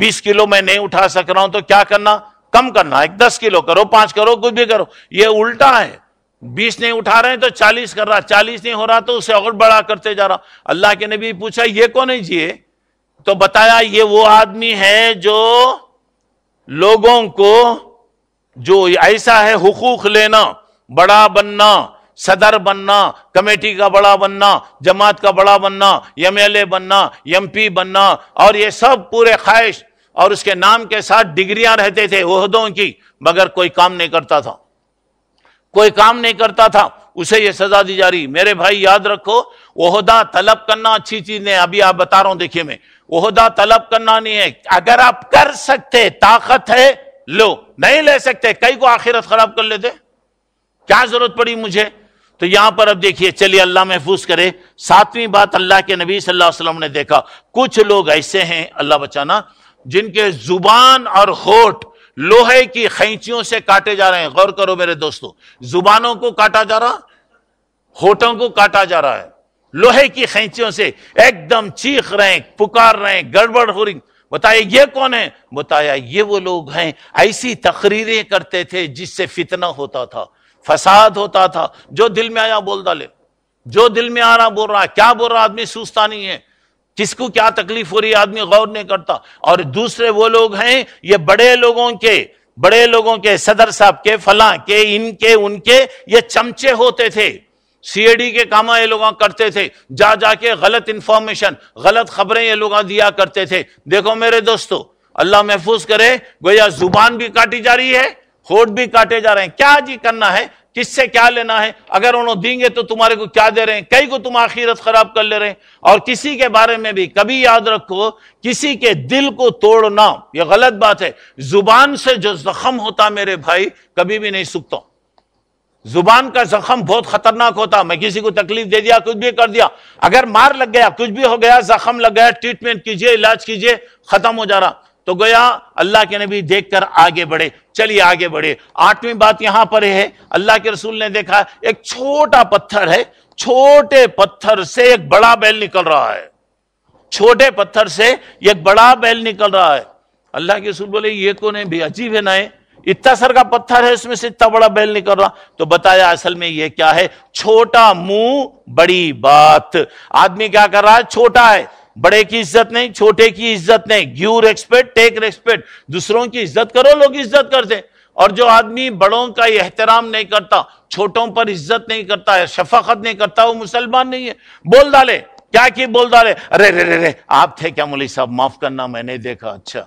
20 کلو میں نہیں اٹھا سک رہا ہوں تو کیا کرنا؟ کم کرنا، 10 کلو کرو، 5 کرو، کچھ بھی کرو. یہ الٹا ہے، 20 نہیں اٹھا رہے ہیں تو 40 کر رہا، 40 نہیں ہو رہا تو اسے اور بڑا کرتے جا رہا. اللہ کے نبی پوچھا یہ کون ہے جی؟ تو بتایا یہ وہ آدمی ہے جو لوگوں کو، جو ایسا ہے حقوق لینا، بڑا بننا، صدر بننا، کمیٹی کا بڑا بننا، جماعت کا بڑا بننا، MLA بننا، MP بننا، اور یہ سب پورے خواہش، اور اس کے نام کے ساتھ ڈگریاں رہتے تھے عہدوں کی، مگر کوئی کام نہیں کرتا تھا، کوئی کام نہیں کرتا تھا، اسے یہ سزا دی جا رہی. میرے بھائی یاد رکھو، عہدہ طلب کرنا اچھی چیز نہیں. ابھی آپ بتا رہا ہوں دیکھیے، میں عہدہ طلب کرنا نہیں ہے. اگر آپ کر سکتے، طاقت ہے، لو، نہیں لے سکتے، کئی کو آخرت خراب کر لیتے، کیا ضرورت پڑی مجھے. تو یہاں پر اب دیکھیے، چلیے اللہ محفوظ کرے. 7ویں بات، اللہ کے نبی صلی اللہ علیہ وسلم نے دیکھا کچھ لوگ ایسے ہیں، اللہ بچانا، جن کے زبان اور ہونٹ لوہے کی خینچیوں سے کاٹے جا رہے ہیں. غور کرو میرے دوستو، زبانوں کو کاٹا جا رہا، ہونٹوں کو کاٹا جا رہا ہے لوہے کی خینچیوں سے. ایک دم چیخ رہے ہیں، پکار رہے ہیں، گڑبڑ ہو رہی. بتایا یہ کون ہے؟ بتایا یہ وہ لوگ ہیں ایسی تقریریں کرتے تھے جس سے فتنہ ہوتا تھا، فساد ہوتا تھا. جو دل میں آیا بول ڈالے، جو دل میں آ رہا بول رہا. کیا بول رہا آدمی سوچتا نہیں ہے، کس کو کیا تکلیف ہو رہی ہے آدمی غور نہیں کرتا. اور دوسرے وہ لوگ ہیں، یہ بڑے لوگوں کے صدر صاحب کے، فلاں کے، ان کے یہ چمچے ہوتے تھے. CID کے کام یہ لوگ کرتے تھے، جا کے غلط انفارمیشن، غلط خبریں یہ لوگ دیا کرتے تھے. دیکھو میرے دوستو، اللہ محفوظ کرے، گویا زبان بھی کاٹی جا رہی ہے، ہونٹ بھی کاٹے جا رہے ہیں. کیا جی کرنا ہے؟ کس سے کیا لینا ہے؟ اگر انہوں دیں گے تو تمہارے کو کیا دے رہے ہیں؟ کئی کو تم آخرت خراب کر لے رہے ہیں۔ اور کسی کے بارے میں بھی کبھی یاد رکھو، کسی کے دل کو توڑنا یہ غلط بات ہے۔ زبان سے جو زخم ہوتا میرے بھائی کبھی بھی نہیں سکتا۔ زبان کا زخم بہت خطرناک ہوتا۔ میں کسی کو تکلیف دے دیا، کچھ بھی کر دیا، اگر مار لگ گیا، کچھ بھی ہو گیا، زخم لگ گیا، ٹریٹمنٹ کیجئے، علاج کیجئے، ختم ہو جا رہا۔ تو گویا اللہ کے نبی دیکھ کر آگے بڑھے۔ چلیے آگے بڑھے۔ 8ویں بات یہاں پر ہے، اللہ کے رسول نے دیکھا ایک چھوٹا پتھر ہے، چھوٹے پتھر سے ایک بڑا بیل نکل رہا ہے، چھوٹے پتھر سے ایک بڑا بیل نکل رہا ہے۔ اللہ کے رسول بولے یہ کون ہے بھی؟ عجیب ہے نا، اتنا سر کا پتھر ہے، اس میں سے اتنا بڑا بیل نکل رہا۔ تو بتایا اصل میں یہ کیا ہے؟ چھوٹا منہ بڑی بات۔ آدمی کیا کر رہا ہے؟ چھوٹا ہے، بڑے کی عزت نہیں، چھوٹے کی عزت نہیں۔ گیو ریسپیکٹ، ٹیک ریسپیکٹ۔ دوسروں کی عزت کرو، لوگ عزت کرتے۔ اور جو آدمی بڑوں کا احترام نہیں کرتا، چھوٹوں پر عزت نہیں کرتا ہے، شفقت نہیں کرتا، وہ مسلمان نہیں ہے۔ بول ڈالے، کیا کی بول ڈالے؟ ارے رے رے رے آپ تھے کیا مولوی صاحب؟ معاف کرنا میں نے دیکھا۔ اچھا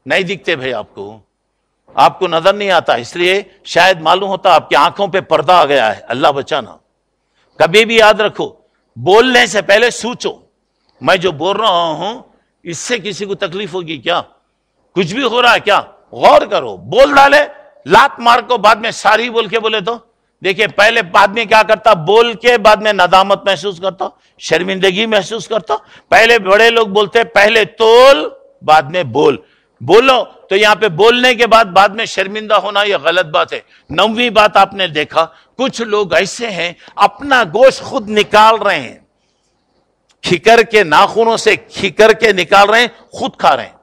نہیں دکھتے بھائی، آپ کو نظر نہیں آتا، اس لیے شاید معلوم ہوتا آپ کی آنکھوں پہ پردہ آ گیا ہے۔ اللہ بچانا۔ کبھی بھی یاد رکھو، بولنے سے پہلے سوچو، میں جو بول رہا ہوں اس سے کسی کو تکلیف ہوگی کیا؟ کچھ بھی ہو رہا ہے کیا؟ غور کرو۔ بول ڈالے، لات مار کو بعد میں ساری بول کے بولے تو دیکھیں، پہلے آدمی کیا کرتا؟ بول کے بعد میں ندامت محسوس کرتا، شرمندگی محسوس کرتا۔ پہلے بڑے لوگ بولتے پہلے تول بعد میں بولو، تو یہاں پہ بولنے کے بعد میں شرمندہ ہونا یہ غلط بات ہے۔ 9ویں بات آپ نے دیکھا، کچھ لوگ ایسے ہیں اپنا گوشت خود نکال رہے ہیں، کھکر کے ناخنوں سے کھکر کے نکال رہے ہیں، خود کھا رہے ہیں،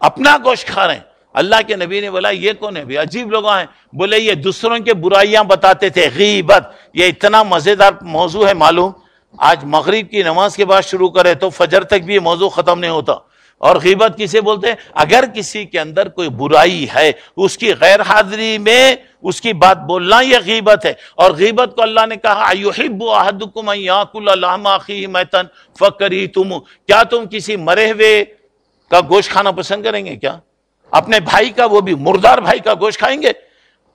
اپنا گوشت کھا رہے ہیں۔ اللہ کے نبی نے بولا یہ کون ہے بھی؟ عجیب لوگ ہیں۔ بولے یہ دوسروں کے برائیاں بتاتے تھے، غیبت۔ یہ اتنا مزیدار موضوع ہے، معلوم آج مغرب کی نماز کے بعد شروع کرے تو فجر تک بھی یہ موضوع ختم نہیں ہوتا۔ اور غیبت کسے بولتے ہیں؟ اگر کسی کے اندر کوئی برائی ہے، اس کی غیر حاضری میں اس کی بات بولنا، یہ غیبت ہے۔ اور غیبت کو اللہ نے کہا ایحب احدکم ان یاکل لحم اخیہ میتا فکریہتموہ، کیا تم کسی مرے ہوئے کا گوشت کھانا پسند کریں گے کیا؟ اپنے بھائی کا، وہ بھی مردار بھائی کا گوشت کھائیں گے؟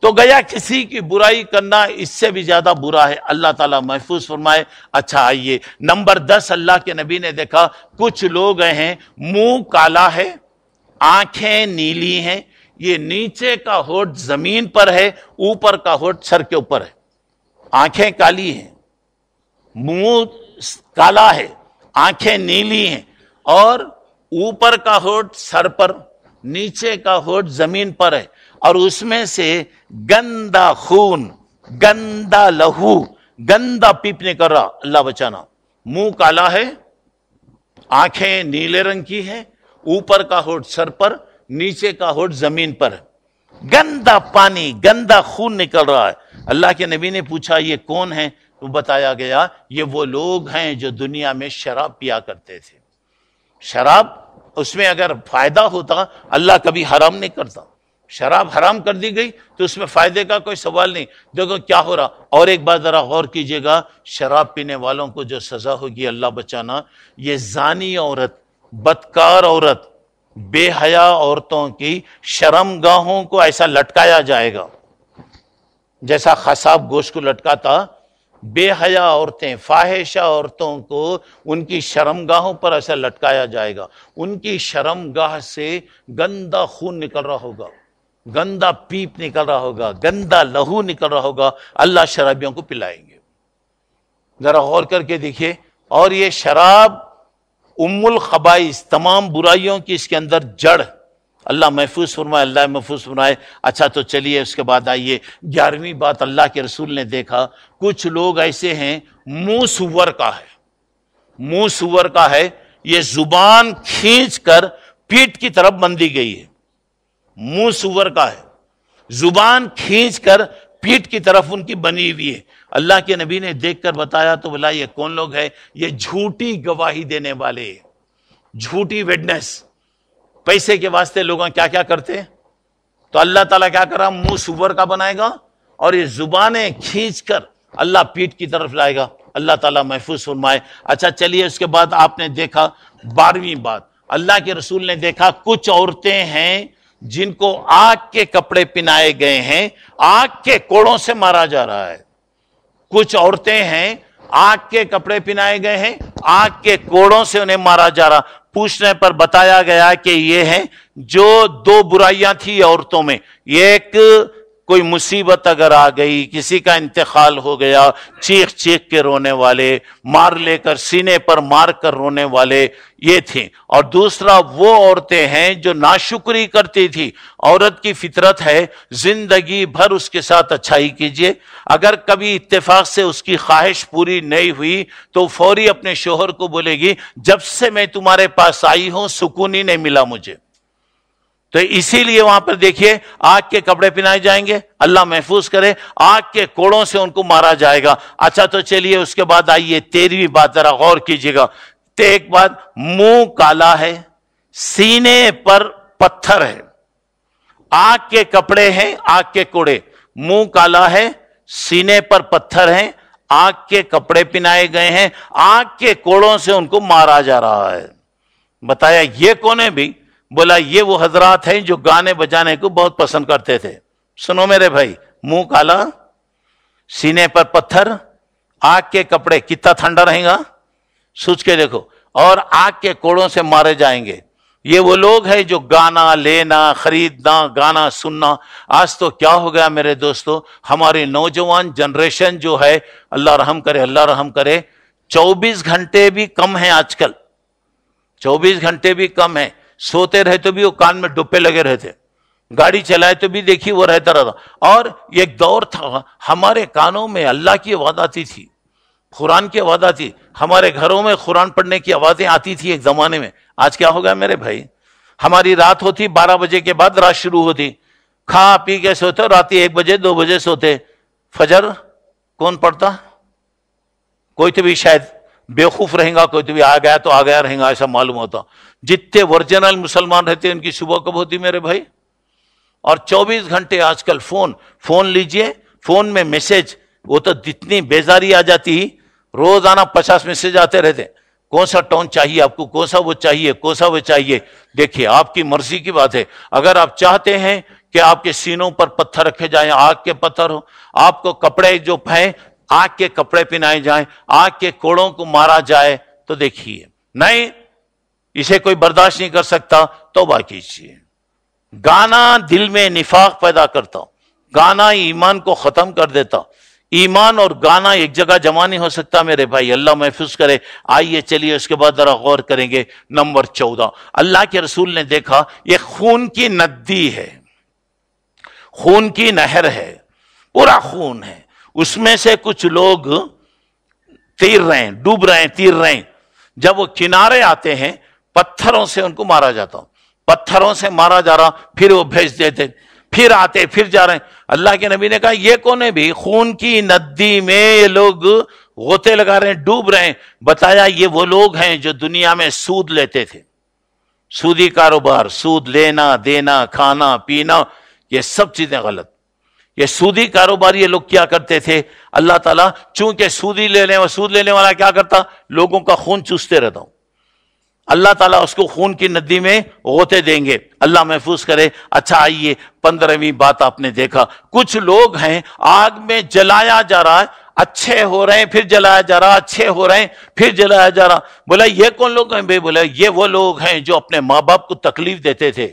تو گیا کسی کی برائی کرنا اس سے بھی زیادہ برا ہے، اللہ تعالیٰ محفوظ فرمائے۔ اچھا آئیے نمبر 10، اللہ کے نبی نے دیکھا کچھ لوگ ہیں منہ کالا ہے، آنکھیں نیلی ہیں، یہ نیچے کا ہونٹ زمین پر ہے، اوپر کا ہونٹ سر کے اوپر ہے۔ آنکھیں کالی ہیں، منہ کالا ہے، آنکھیں نیلی ہیں، اور اوپر کا ہونٹ سر پر، نیچے کا ہونٹ زمین پر ہے، اور اس میں سے گندا خون، گندا لہو، گندا پیپ نکل رہا۔ اللہ بچانا۔ منہ کالا ہے، آنکھیں نیلے رنگ کی ہیں، اوپر کا ہونٹ سر پر، نیچے کا ہونٹ زمین پر ہے، گندا پانی، گندا خون نکل رہا ہے۔ اللہ کے نبی نے پوچھا یہ کون ہیں؟ تو بتایا گیا یہ وہ لوگ ہیں جو دنیا میں شراب پیا کرتے تھے۔ شراب، اس میں اگر فائدہ ہوتا اللہ کبھی حرام نہیں کرتا۔ شراب حرام کر دی گئی تو اس میں فائدے کا کوئی سوال نہیں۔ دیکھو کیا ہو رہا۔ اور ایک بات ذرا غور کیجئے گا، شراب پینے والوں کو جو سزا ہوگی، اللہ بچانا، یہ زانی عورت، بدکار عورت، بے حیا عورتوں کی شرم گاہوں کو ایسا لٹکایا جائے گا جیسا قصاب گوشت کو لٹکاتا۔ بے حیا عورتیں، فاحشہ عورتوں کو ان کی شرمگاہوں پر ایسا لٹکایا جائے گا، ان کی شرمگاہ سے گندا خون نکل رہا ہوگا، گندا پیپ نکل رہا ہوگا، گندا لہو نکل رہا ہوگا۔ اللہ شرابیوں کو پلائیں گے۔ ذرا غور کر کے دیکھیے۔ اور یہ شراب ام الخبائث، تمام برائیوں کی اس کے اندر جڑ۔ اللہ محفوظ فرمائے، اللہ محفوظ فرمائے۔ اچھا تو چلیے اس کے بعد آئیے 11ویں بات، اللہ کے رسول نے دیکھا کچھ لوگ ایسے ہیں منہ سور کا ہے، منہ سور کا ہے، یہ زبان کھینچ کر پیٹھ کی طرف بندھی گئی ہے، منہ سور کا ہے، زبان کھینچ کر پیٹھ کی طرف ان کی بنی ہوئی ہے۔ اللہ کے نبی نے دیکھ کر بتایا تو بولا یہ کون لوگ ہیں؟ یہ جھوٹی گواہی دینے والے، جھوٹی وٹنس۔ پیسے کے واسطے لوگوں کیا کیا کرتے ہیں؟ تو اللہ تعالیٰ کیا کرا؟ منہ سور کا بنائے گا اور یہ زبانیں کھینچ کر اللہ پیٹھ کی طرف لائے گا۔ اللہ تعالیٰ محفوظ فرمائے۔ اچھا چلیے اس کے بعد آپ نے دیکھا 12ویں بات، اللہ کے رسول نے دیکھا کچھ عورتیں ہیں جن کو آگ کے کپڑے پہنائے گئے ہیں، آگ کے کوڑوں سے مارا جا رہا ہے۔ کچھ عورتیں ہیں آگ کے کپڑے پہنائے گئے ہیں، آگ کے کوڑوں سے انہیں مارا جا رہا۔ پوچھنے پر بتایا گیا کہ یہ ہیں جو دو برائیاں تھی عورتوں میں، ایک کوئی مصیبت اگر آ گئی، کسی کا انتقال ہو گیا، چیخ چیخ کے رونے والے، مار لے کر سینے پر مار کر رونے والے یہ تھیں، اور دوسرا وہ عورتیں ہیں جو ناشکری کرتی تھی۔ عورت کی فطرت ہے زندگی بھر اس کے ساتھ اچھائی کیجئے، اگر کبھی اتفاق سے اس کی خواہش پوری نہیں ہوئی تو فوری اپنے شوہر کو بولے گی جب سے میں تمہارے پاس آئی ہوں سکون ہی نہیں ملا مجھے۔ تو اسی لیے وہاں پر دیکھیے آگ کے کپڑے پہنائے جائیں گے، اللہ محفوظ کرے، آگ کے کوڑوں سے ان کو مارا جائے گا۔ اچھا تو چلیے اس کے بعد آئیے 13ویں بات ذرا غور کیجیے گا۔ ایک بات، منہ کالا ہے، سینے پر پتھر ہے، آگ کے کپڑے ہیں، آگ کے کوڑے، منہ کالا ہے، سینے پر پتھر ہیں، آگ کے کپڑے پہنائے گئے ہیں، آگ کے کوڑوں سے ان کو مارا جا رہا ہے۔ بتایا یہ کون ہے بھی؟ بولا یہ وہ حضرات ہیں جو گانے بجانے کو بہت پسند کرتے تھے۔ سنو میرے بھائی، منہ کالا، سینے پر پتھر، آگ کے کپڑے، کتنا ٹھنڈا رہے گا سوچ کے دیکھو، اور آگ کے کوڑوں سے مارے جائیں گے۔ یہ وہ لوگ ہیں جو گانا لینا، خریدنا، گانا سننا۔ آج تو کیا ہو گیا میرے دوستو، ہماری نوجوان جنریشن جو ہے، اللہ رحم کرے، اللہ رحم کرے، 24 گھنٹے بھی کم ہیں آج کل، 24 گھنٹے بھی کم ہیں۔ سوتے رہے تو بھی وہ کان میں ڈپے لگے رہتے، گاڑی چلائے تو بھی دیکھیے وہ رہتا رہتا۔ اور ایک دور تھا ہمارے کانوں میں اللہ کی آواز آتی تھی، قرآن کی آواز آتی، ہمارے گھروں میں قرآن پڑھنے کی آوازیں آتی تھی ایک زمانے میں۔ آج کیا ہو گیا میرے بھائی، ہماری رات ہوتی 12 بجے کے بعد رات شروع ہوتی، کھا پی کے سوتے، رات 1 بجے 2 بجے سوتے، فجر کون پڑھتا؟ کوئی تو بھی شاید بیوقوف رہیں گا، کوئی تو بھی آ گیا تو آ گیا رہیں گا، ایسا معلوم ہوتا۔ جتنے ورجنل مسلمان رہتے ہیں ان کی صبح کب ہوتی میرے بھائی؟ اور 24 گھنٹے آج کل فون لیجئے، فون میں میسج، وہ تو جتنی بیزاری آ جاتی، روزانہ 50 میسج آتے رہتے، کون سا ٹون چاہیے آپ کو، کون سا وہ چاہیے، کون سا وہ چاہیے۔ دیکھیے آپ کی مرضی کی بات ہے، اگر آپ چاہتے ہیں کہ آپ کے سینوں پر پتھر رکھے جائیں، آگ کے پتھر ہو، آپ کو کپڑے جو ہیں آگ کے کپڑے پہنائے جائیں، آگ کے کوڑوں کو مارا جائے، تو دیکھیے نہیں اسے کوئی برداشت نہیں کر سکتا، توبہ کیجیے۔ گانا دل میں نفاق پیدا کرتا، گانا ایمان کو ختم کر دیتا، ایمان اور گانا ایک جگہ جمع نہیں ہو سکتا میرے بھائی، اللہ محفوظ کرے۔ آئیے چلیے اس کے بعد ذرا غور کریں گے۔ نمبر 14، اللہ کے رسول نے دیکھا یہ خون کی ندی ہے، خون کی نہر ہے، پورا خون ہے، اس میں سے کچھ لوگ تیر رہے ہیں، ڈوب رہے ہیں، تیر رہے ہیں۔ جب وہ کنارے آتے ہیں پتھروں سے ان کو مارا جاتا، پتھروں سے مارا جا رہا، پھر وہ بھیج دیتے، پھر آتے، پھر جا رہے ہیں۔ اللہ کے نبی نے کہا یہ کون ہے بھی؟ خون کی ندی میں یہ لوگ غوطے لگا رہے ہیں، ڈوب رہے ہیں۔ بتایا یہ وہ لوگ ہیں جو دنیا میں سود لیتے تھے، سودی کاروبار، سود لینا دینا، کھانا پینا، یہ سب چیزیں غلط۔ یہ سودی کاروبار یہ لوگ کیا کرتے تھے، اللہ تعالیٰ چونکہ سود لینے والا کیا کرتا، لوگوں کا خون چوستے رہتا ہوں، اللہ تعالیٰ اس کو خون کی ندی میں غوطے دیں گے، اللہ محفوظ کرے۔ اچھا آئیے 15ویں بات آپ نے دیکھا، کچھ لوگ ہیں آگ میں جلایا جا رہا ہے، اچھے ہو رہے ہیں پھر جلایا جا رہا، اچھے ہو رہے ہیں پھر جلایا جا رہا۔ بولا یہ کون لوگ ہیں بھائی؟ بولا یہ وہ لوگ ہیں جو اپنے ماں باپ کو تکلیف دیتے تھے،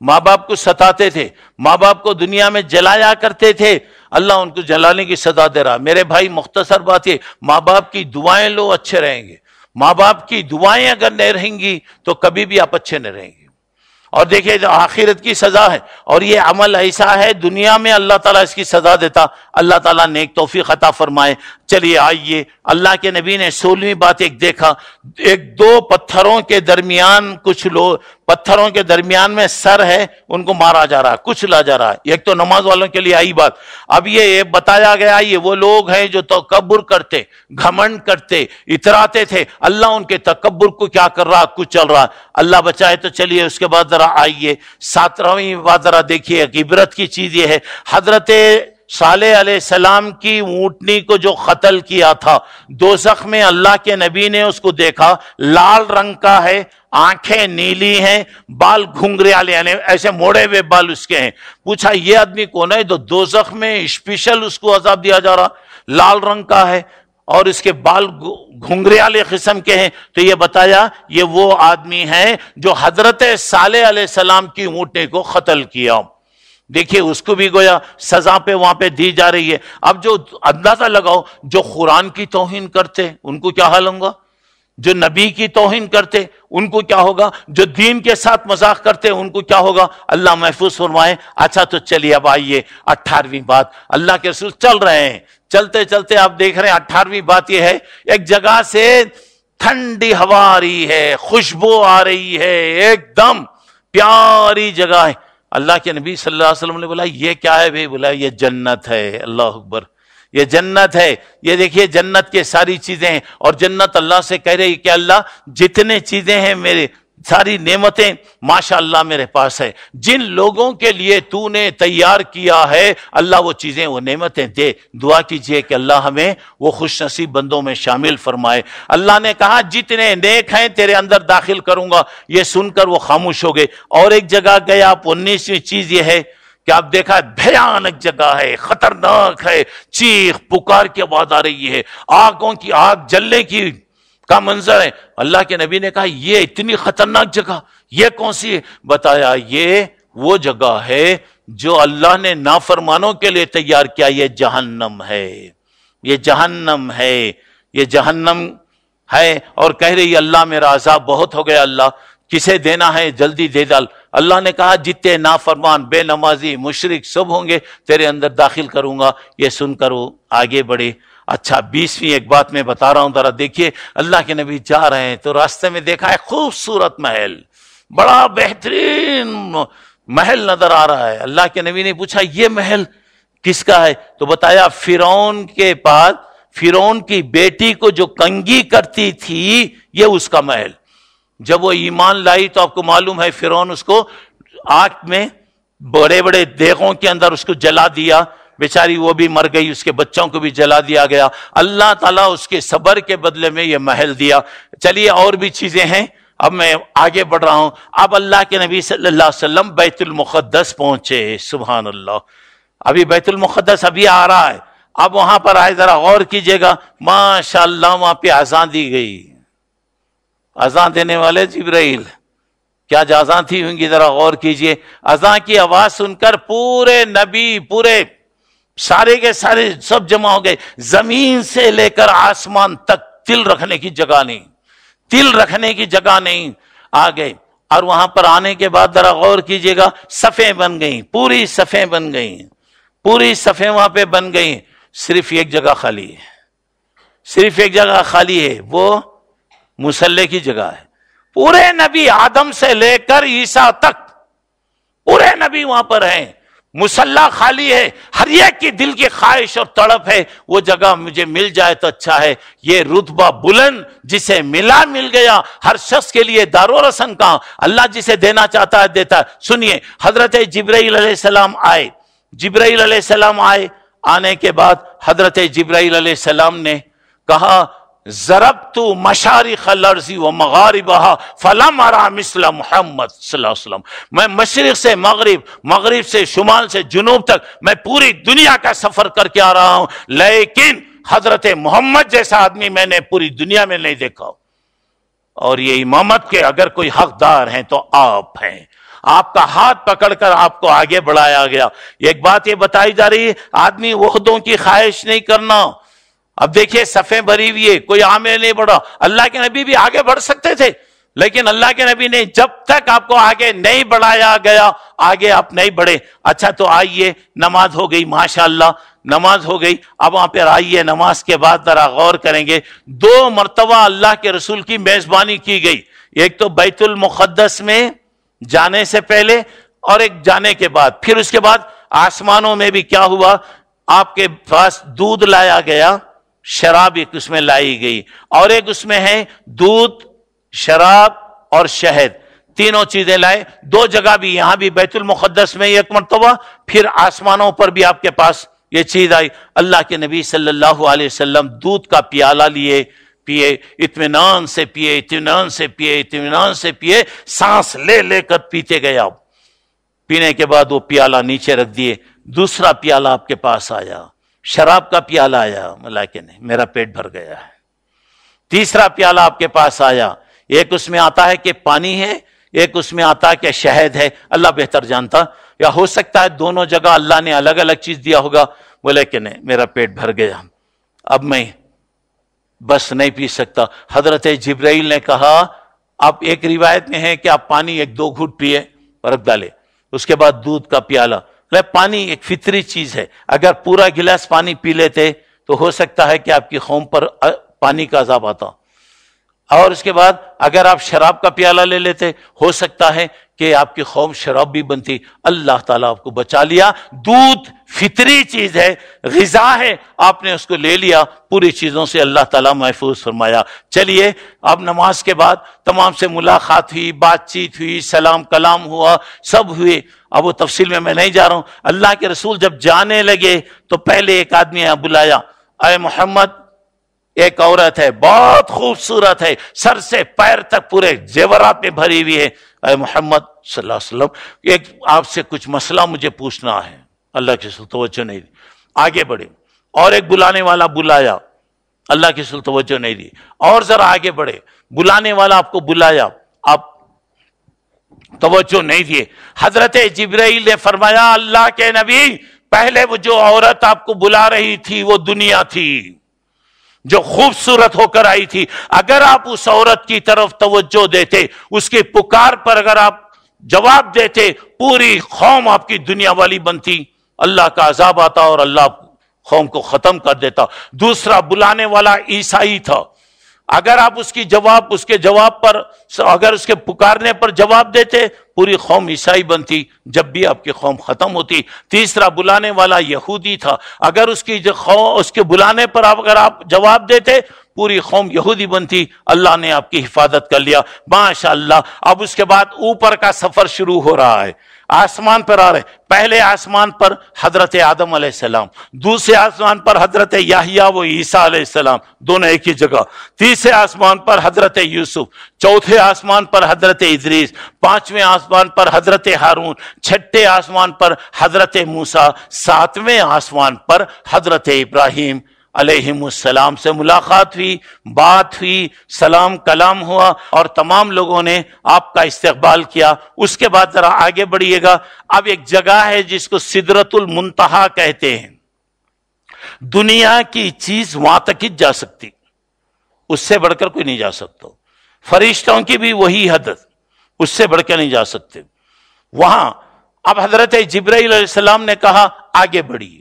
ماں باپ کو ستاتے تھے، ماں باپ کو دنیا میں جلایا کرتے تھے، اللہ ان کو جلانے کی سزا دے رہا۔ میرے بھائی مختصر بات ہے، ماں باپ کی دعائیں لو اچھے رہیں گے، ماں باپ کی دعائیں اگر نہیں رہیں گی تو کبھی بھی آپ اچھے نہیں رہیں گے۔ اور دیکھیں آخرت کی سزا ہے، اور یہ عمل ایسا ہے دنیا میں اللہ تعالیٰ اس کی سزا دیتا، اللہ تعالیٰ نے ایک توفیق عطا فرمائے۔ چلیے آئیے، اللہ کے نبی نے 16ویں بات ایک دیکھا، ایک دو پتھروں کے درمیان، کچھ لوگ پتھروں کے درمیان میں سر ہے، ان کو مارا جا رہا ہے، کچلا جا رہا ہے۔ ایک تو نماز والوں کے لیے آئی بات۔ اب یہ بتایا گیا یہ وہ لوگ ہیں جو تکبر کرتے، گھمنڈ کرتے، اتراتے تھے، اللہ ان کے تکبر کو کیا کر رہا، کچل رہا۔ اللہ بچائے۔ تو چلیے اس کے بعد ذرا آئیے 17ویں بات ذرا دیکھیے، ایک عبرت کی چیز یہ ہے، حضرت صالح علیہ السلام کی اونٹنی کو جو قتل کیا تھا، دوزخ میں اللہ کے نبی نے اس کو دیکھا، لال رنگ کا ہے، آنکھیں نیلی ہیں، بال گھنگریالے یعنی ایسے موڑے ہوئے بال اس کے ہیں. پوچھا یہ آدمی کون ہے؟ تو دوزخ میں اسپیشل اس کو عذاب دیا جا رہا، لال رنگ کا ہے اور اس کے بال گھنگریالے قسم کے ہیں. تو یہ بتایا یہ وہ آدمی ہے جو حضرت صالح علیہ السلام کی اونٹنی کو قتل کیا. دیکھیے اس کو بھی گویا سزا پہ وہاں پہ دی جا رہی ہے. اب جو اندازہ لگاؤ جو قرآن کی توہین کرتے ان کو کیا حال ہوگا، جو نبی کی توہین کرتے ان کو کیا ہوگا، جو دین کے ساتھ مذاق کرتے ان کو کیا ہوگا. اللہ محفوظ فرمائے. اچھا تو چلیے اب آئیے 18ویں بات. اللہ کے رسول چل رہے ہیں، چلتے چلتے آپ دیکھ رہے ہیں 18ویں بات یہ ہے، ایک جگہ سے ٹھنڈی ہوا آ رہی ہے، خوشبو آ رہی ہے، ایک دم پیاری جگہ ہے. اللہ کے نبی صلی اللہ علیہ وسلم نے بولا یہ کیا ہے بھائی؟ بولا یہ جنت ہے. اللہ اکبر، یہ جنت ہے. یہ دیکھیے جنت کے ساری چیزیں ہیں، اور جنت اللہ سے کہہ رہی کہ اللہ جتنے چیزیں ہیں میرے ساری نعمتیں ماشاءاللہ میرے پاس ہے، جن لوگوں کے لیے تو نے تیار کیا ہے اللہ وہ چیزیں وہ نعمتیں دے. دعا کیجئے کہ اللہ ہمیں وہ خوش نصیب بندوں میں شامل فرمائے. اللہ نے کہا جتنے نیک ہیں تیرے اندر داخل کروں گا. یہ سن کر وہ خاموش ہو گئے. اور ایک جگہ گئے آپ، 19ویں چیز یہ ہے کہ آپ دیکھا بھیانک جگہ ہے، خطرناک ہے، چیخ پکار کی آواز آ رہی ہے، آگوں کی آگ جلنے کی کا منظر ہے. اللہ کے نبی نے کہا یہ اتنی خطرناک جگہ یہ کون سی ہے؟ بتایا یہ وہ جگہ ہے جو اللہ نے نافرمانوں کے لیے تیار کیا. یہ جہنم ہے، یہ جہنم ہے، یہ جہنم ہے. اور کہہ رہی اللہ میرا عذاب بہت ہو گیا، اللہ کسے دینا ہے جلدی دے ڈال. اللہ نے کہا جتنے نافرمان بے نمازی مشرک سب ہوں گے تیرے اندر داخل کروں گا. یہ سن کر وہ آگے بڑھے. اچھا 20ویں ایک بات میں بتا رہا ہوں ذرا دیکھیے. اللہ کے نبی جا رہے ہیں تو راستے میں دیکھا ہے خوبصورت محل، بڑا بہترین محل نظر آ رہا ہے. اللہ کے نبی نے پوچھا یہ محل کس کا ہے؟ تو بتایا فرعون کے پاس فرعون کی بیٹی کو جو کنگھی کرتی تھی یہ اس کا محل. جب وہ ایمان لائی تو آپ کو معلوم ہے فرعون اس کو آگ میں بڑے بڑے دیگوں کے اندر اس کو جلا دیا، بیچاری وہ بھی مر گئی، اس کے بچوں کو بھی جلا دیا گیا. اللہ تعالیٰ اس کے صبر کے بدلے میں یہ محل دیا. چلیے اور بھی چیزیں ہیں، اب میں آگے بڑھ رہا ہوں. اب اللہ کے نبی صلی اللہ علیہ وسلم بیت المقدس پہنچے. سبحان اللہ، ابھی بیت المقدس ابھی آ رہا ہے. اب وہاں پر آئے ذرا غور کیجئے گا، ماشاءاللہ وہاں پہ اذان دی گئی. اذان دینے والے جبرائیل، کیا اذان تھی ہوں گی ذرا غور کیجئے. اذان کی آواز سن کر پورے نبی پورے سارے کے سارے سب جمع ہو گئے. زمین سے لے کر آسمان تک تل رکھنے کی جگہ نہیں، تل رکھنے کی جگہ نہیں، آ گئے. اور وہاں پر آنے کے بعد ذرا غور کیجئے گا، صفیں بن گئیں، پوری صفیں بن گئیں، پوری صفیں وہاں پہ بن گئیں. صرف ایک جگہ خالی ہے، صرف ایک جگہ خالی ہے، وہ مصلی کی جگہ ہے. پورے نبی آدم سے لے کر عیسیٰ تک پورے نبی وہاں پر ہیں، مصلی خالی ہے. ہر ایک کی دل کی خواہش اور تڑپ ہے وہ جگہ مجھے مل جائے تو اچھا ہے. یہ رتبہ بلند جسے ملا مل گیا. ہر شخص کے لیے دار و رسن کہاں، اللہ جسے دینا چاہتا ہے دیتا ہے. سنیے حضرت جبرائیل علیہ السلام آئے. جبرائیل علیہ السلام آئے. آنے کے بعد حضرت جبرائیل علیہ السلام نے کہا ضربت مشارق الارض ومغاربها فلم ارى مثل محمد صلی اللہ علیہ وسلم. میں مشرق سے مغرب، مغرب سے شمال سے جنوب تک میں پوری دنیا کا سفر کر کے آ رہا ہوں، لیکن حضرت محمد جیسا آدمی میں نے پوری دنیا میں نہیں دیکھا. اور یہ امامت کے اگر کوئی حقدار ہیں تو آپ ہیں. آپ کا ہاتھ پکڑ کر آپ کو آگے بڑھایا گیا. ایک بات یہ بتائی جا رہی ہے آدمی وحدوں کی خواہش نہیں کرنا. اب دیکھیے صفیں بھری ہوئی ہے، کوئی آگے نہیں بڑھا. اللہ کے نبی بھی آگے بڑھ سکتے تھے لیکن اللہ کے نبی نے جب تک آپ کو آگے نہیں بڑھایا گیا آگے آپ نہیں بڑھے. اچھا تو آئیے نماز ہو گئی، ماشاءاللہ نماز ہو گئی. اب وہاں پہ آئیے نماز کے بعد ذرا غور کریں گے. 2 مرتبہ اللہ کے رسول کی میزبانی کی گئی. ایک تو بیت المقدس میں جانے سے پہلے اور ایک جانے کے بعد. پھر اس کے بعد آسمانوں میں بھی کیا ہوا، آپ کے پاس دودھ لایا گیا، شراب ایک اس میں لائی گئی، اور ایک اس میں ہے دودھ، شراب اور شہد، تینوں چیزیں لائے. 2 جگہ بھی، یہاں بھی بیت المقدس میں 1 مرتبہ، پھر آسمانوں پر بھی آپ کے پاس یہ چیز آئی، اللہ کے نبی صلی اللہ علیہ وسلم دودھ کا پیالہ لیے، پیے، اطمینان سے پیے، اطمینان سے پیے، اطمینان سے پیے، سانس لے لے کر پیتے گئے آپ۔ پینے کے بعد وہ پیالہ نیچے رکھ دیے، دوسرا پیالہ آپ کے پاس آیا، شراب کا پیالہ آیا، ملائکے نے، میرا پیٹ بھر گیا ہے۔ تیسرا پیالہ آپ کے پاس آیا، ایک اس میں آتا ہے کہ پانی ہے، ایک اس میں آتا ہے کہ شہد ہے، اللہ بہتر جانتا، یا ہو سکتا ہے دونوں جگہ اللہ نے الگ الگ چیز دیا ہوگا۔ بولے کہ نہیں، میرا پیٹ بھر گیا، اب میں بس نہیں پی سکتا۔ حضرت جبرائیل نے کہا، اب ایک روایت میں ہے کہ آپ پانی 1-2 گھوٹ پیے، رکھ ڈالے، اس کے بعد دودھ کا پیالہ۔ پانی ایک فطری چیز ہے، اگر پورا گلاس پانی پی لیتے تو ہو سکتا ہے کہ آپ کی قوم پر پانی کا عذاب آتا، اور اس کے بعد اگر آپ شراب کا پیالہ لے لیتے ہو سکتا ہے کہ آپ کی قوم شراب بھی بنتی۔ اللہ تعالیٰ آپ کو بچا لیا۔ دودھ فطری چیز ہے، غذا ہے، آپ نے اس کو لے لیا، پوری چیزوں سے اللہ تعالیٰ محفوظ فرمایا۔ چلیے اب نماز کے بعد تمام سے ملاقات ہوئی، بات چیت ہوئی، سلام کلام ہوا، سب ہوئے۔ اب وہ تفصیل میں نہیں جا رہا ہوں۔ اللہ کے رسول جب جانے لگے تو پہلے ایک آدمی نے بلایا، اے محمد، ایک عورت ہے، بہت خوبصورت ہے، سر سے پیر تک پورے زیورات میں بھری ہوئی ہے، اے محمد صلی اللہ علیہ وسلم، ایک آپ سے کچھ مسئلہ مجھے پوچھنا ہے۔ اللہ کی رسول توجہ نہیں دی، آگے بڑھے، اور ایک بلانے والا بلایا، اللہ کی رسول توجہ نہیں دی، اور ذرا آگے بڑھے، بلانے والا آپ کو بلایا، آپ توجہ نہیں دیے۔ حضرت جبرائیل نے فرمایا، اللہ کے نبی، پہلے وہ جو عورت آپ کو بلا رہی تھی وہ دنیا تھی، جو خوبصورت ہو کر آئی تھی، اگر آپ اس عورت کی طرف توجہ دیتے، اس کے پکار پر اگر آپ جواب دیتے، پوری قوم آپ کی دنیا والی بنتی، اللہ کا عذاب آتا اور اللہ قوم کو ختم کر دیتا۔ دوسرا بلانے والا عیسائی تھا، اگر آپ اس کے جواب پر، اگر اس کے پکارنے پر جواب دیتے، پوری قوم عیسائی بنتی، جب بھی آپ کی قوم ختم ہوتی۔ تیسرا بلانے والا یہودی تھا، اگر اس کے بلانے پر اگر آپ جواب دیتے، پوری قوم یہودی بنتی، اللہ نے آپ کی حفاظت کر لیا، ماشاءاللہ۔ اب اس کے بعد اوپر کا سفر شروع ہو رہا ہے، آسمان پر آ رہے، پہلے آسمان پر حضرت آدم علیہ السلام، دوسرے آسمان پر حضرت یحییٰ و عیسیٰ علیہ السلام، دونوں ایک ہی جگہ، تیسرے آسمان پر حضرت یوسف، چوتھے آسمان پر حضرت ادریس، پانچویں آسمان پر حضرت ہارون، چھٹے آسمان پر حضرت موسیٰ، ساتویں آسمان پر حضرت ابراہیم علیہ السلام سے ملاقات ہوئی، بات ہوئی، سلام کلام ہوا، اور تمام لوگوں نے آپ کا استقبال کیا۔ اس کے بعد ذرا آگے بڑھیے گا، اب ایک جگہ ہے جس کو سدرۃ المنتہا کہتے ہیں، دنیا کی چیز وہاں تک ہی جا سکتی، اس سے بڑھ کر کوئی نہیں جا سکتا، فرشتوں کی بھی وہی حد، اس سے بڑھ کے نہیں جا سکتے وہاں۔ اب حضرت جبرائیل علیہ السلام نے کہا، آگے بڑھیے،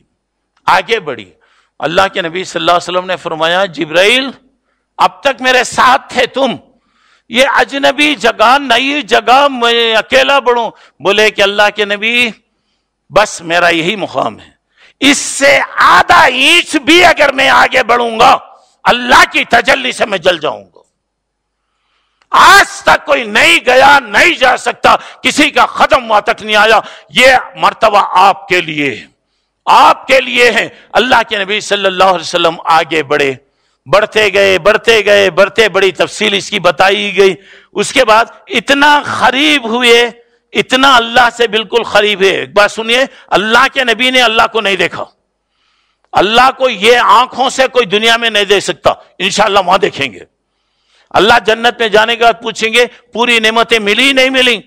آگے بڑھیے۔ اللہ کے نبی صلی اللہ علیہ وسلم نے فرمایا، جبرائیل، اب تک میرے ساتھ تھے تم، یہ اجنبی جگہ، نئی جگہ، میں اکیلا بڑھوں؟ بولے کہ اللہ کے نبی، بس میرا یہی مقام ہے، اس سے آدھا انچ بھی اگر میں آگے بڑھوں گا، اللہ کی تجلی سے میں جل جاؤں گا۔ آج تک کوئی نہیں گیا، نہیں جا سکتا، کسی کا قدم وہاں تک نہیں آیا، یہ مرتبہ آپ کے لیے ہے، آپ کے لیے ہے۔ اللہ کے نبی صلی اللہ علیہ وسلم آگے بڑھے، بڑھتے گئے، بڑھتے گئے، بڑھتے، بڑی تفصیل اس کی بتائی گئی۔ اس کے بعد اتنا قریب ہوئے، اتنا اللہ سے بالکل قریب ہے۔ ایک بات سنیے، اللہ کے نبی نے اللہ کو نہیں دیکھا، اللہ کو یہ آنکھوں سے کوئی دنیا میں نہیں دیکھ سکتا، انشاءاللہ وہاں دیکھیں گے۔ اللہ جنت میں جانے کے بعد پوچھیں گے، پوری نعمتیں ملی نہیں ملی؟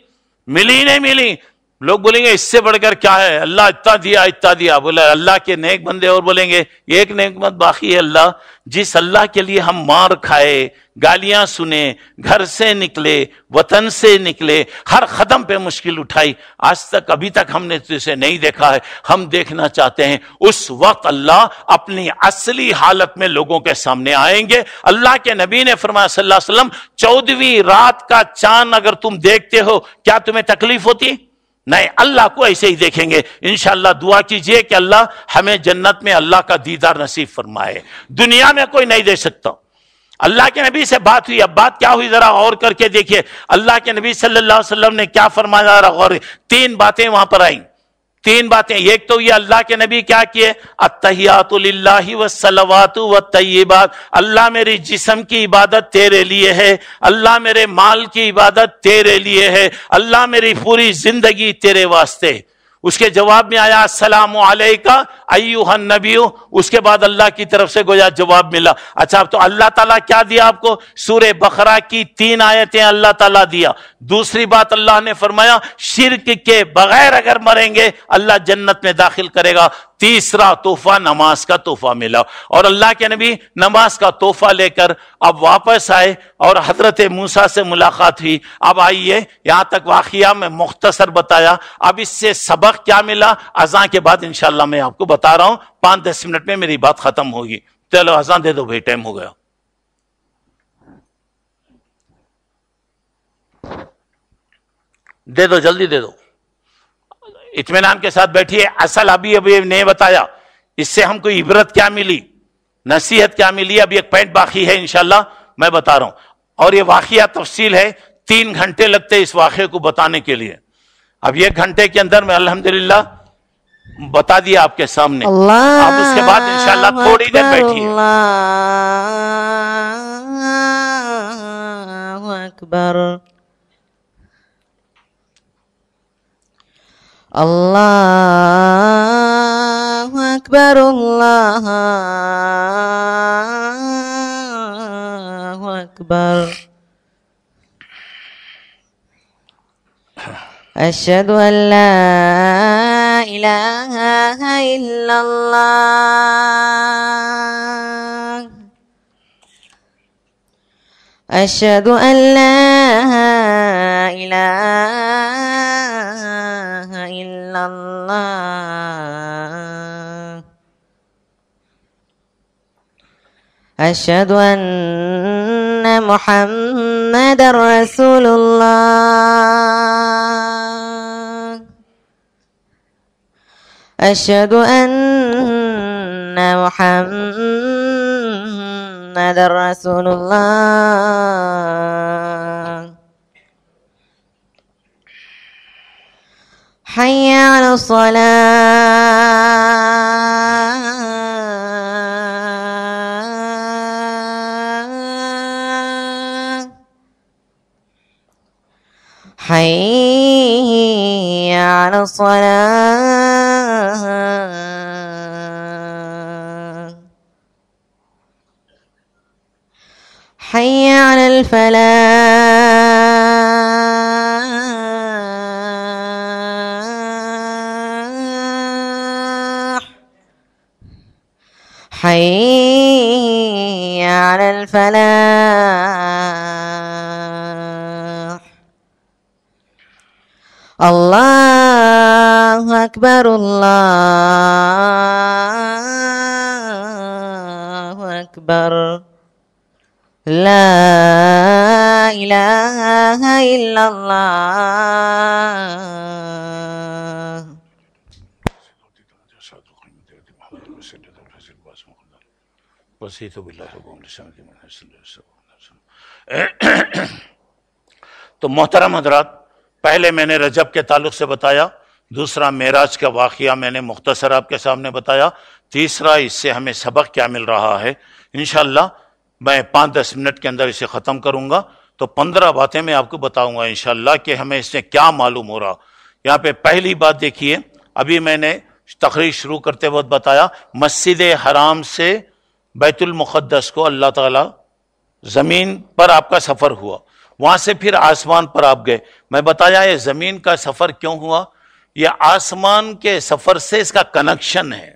ملی نہیں ملی؟ لوگ بولیں گے اس سے بڑھ کر کیا ہے، اللہ اتنا دیا اتنا دیا۔ بولے اللہ کے نیک بندے اور بولیں گے ایک نعمت باقی ہے، اللہ جس اللہ کے لیے ہم مار کھائے، گالیاں سنے، گھر سے نکلے، وطن سے نکلے، ہر قدم پہ مشکل اٹھائی، آج تک ابھی تک ہم نے اسے نہیں دیکھا ہے، ہم دیکھنا چاہتے ہیں۔ اس وقت اللہ اپنی اصلی حالت میں لوگوں کے سامنے آئیں گے۔ اللہ کے نبی نے فرمایا صلی اللہ علیہ وسلم، 14ویں رات کا چاند اگر تم دیکھتے ہو، کیا تمہیں تکلیف ہوتی؟ نہیں، اللہ کو ایسے ہی دیکھیں گے۔ انشاءاللہ دعا کیجئے کہ اللہ ہمیں جنت میں اللہ کا دیدار نصیب فرمائے، دنیا میں کوئی نہیں دیکھ سکتا۔ اللہ کے نبی سے بات ہوئی، اب بات کیا ہوئی ذرا غور کر کے دیکھیے۔ اللہ کے نبی صلی اللہ علیہ وسلم نے کیا فرمایا، ذرا غور، 3 باتیں وہاں پر آئیں۔ تین باتیں. ایک تو یہ اللہ کے نبی کیا کیے, التحیات للہ والصلوات والطیبات, اللہ میری جسم کی عبادت تیرے لیے ہے, اللہ میرے مال کی عبادت تیرے لیے ہے, اللہ میری پوری زندگی تیرے واسطے. اس کے جواب میں آیا السلام علیکہ ایھا النبی, اس کے بعد اللہ کی طرف سے گویا جواب ملا. اچھا تو اللہ تعالیٰ کیا دیا آپ کو, سورہ بقرہ کی 3 آیتیں اللہ تعالیٰ دیا. دوسری بات اللہ نے فرمایا شرک کے بغیر اگر مریں گے اللہ جنت میں داخل کرے گا. تیسرا تحفہ نماز کا تحفہ ملا, اور اللہ کے نبی نماز کا تحفہ لے کر اب واپس آئے اور حضرت موسیٰ سے ملاقات ہوئی. اب آئیے یہاں تک واقعہ میں مختصر بتایا, اب اس سے سبق کیا ملا اذان کے بعد انشاءاللہ میں آپ کو بتا رہا ہوں. 5-10 منٹ میں میری بات ختم ہوگی. چلو اذان دے دو بھائی, ٹائم ہو گیا. دے دو, جلدی دے دو, اطمینان کے ساتھ بیٹھیے. اصل ابھی نہیں بتایا اس سے ہم کو عبرت کیا ملی, نصیحت کیا ملی. ابھی ایک پوائنٹ باقی ہے انشاءاللہ میں بتا رہا ہوں, اور یہ واقعہ تفصیل ہے. 3 گھنٹے لگتے اس واقعے کو بتانے کے لیے. اب 1 گھنٹے کے اندر میں الحمدللہ بتا دیا آپ کے سامنے. آپ اس کے بعد انشاءاللہ تھوڑی دیر بیٹھیے. اللہ اکبر, اللہ اکبر, اللہ اکبر. اشہد ان لا الہ الا اللہ, اشہد ان لا الہ الا اللہ, اشہد ان محمد رسول اللہ, اشہد ان محمد رسول اللہ. حی علی الصلاة, حی علی الصلاة, حی علی الفلاح, حی علی الفلاح. اللہ اکبر, اللہ اکبر, لا الہ الا اللہ. تو محترم حضرات, پہلے میں نے رجب کے تعلق سے بتایا, دوسرا معراج کا واقعہ میں نے مختصر آپ کے سامنے بتایا, تیسرا اس سے ہمیں سبق کیا مل رہا ہے. انشاءاللہ میں 5-10 منٹ کے اندر اسے ختم کروں گا, تو 15 باتیں میں آپ کو بتاؤں گا انشاءاللہ کہ ہمیں اس سے کیا معلوم ہو رہا. یہاں پہ پہلی بات دیکھیے, ابھی میں نے تقریر شروع کرتے وقت بتایا مسجد حرام سے بیت المقدس کو اللہ تعالی زمین پر آپ کا سفر ہوا, وہاں سے پھر آسمان پر آپ گئے. میں بتایا یہ زمین کا سفر کیوں ہوا, یہ آسمان کے سفر سے اس کا کنیکشن ہے.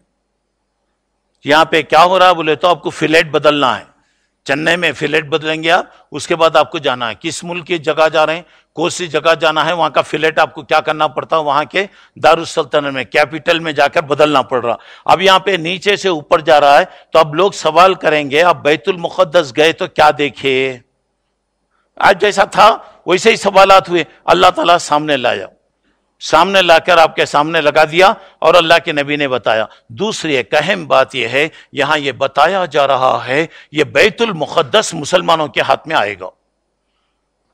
یہاں پہ کیا ہو رہا بولے تو آپ کو فلیٹ بدلنا ہے, چنئی میں فلیٹ بدلیں گے آپ, اس کے بعد آپ کو جانا ہے کس ملک کی جگہ جا رہے ہیں, کون سی جگہ جانا ہے, وہاں کا فلیٹ آپ کو کیا کرنا پڑتا ہے, وہاں کے دارالسلطنت میں کیپٹل میں جا کر بدلنا پڑ رہا. اب یہاں پہ نیچے سے اوپر جا رہا ہے, تو اب لوگ سوال کریں گے اب بیت المقدس گئے تو کیا دیکھے, آج جیسا تھا ویسے ہی سوالات ہوئے. اللہ تعالیٰ سامنے لایا, سامنے لا کر آپ کے سامنے لگا دیا, اور اللہ کے نبی نے بتایا. دوسری ایک اہم بات یہ ہے, یہاں یہ بتایا جا رہا ہے یہ بیت المقدس مسلمانوں کے ہاتھ میں آئے گا.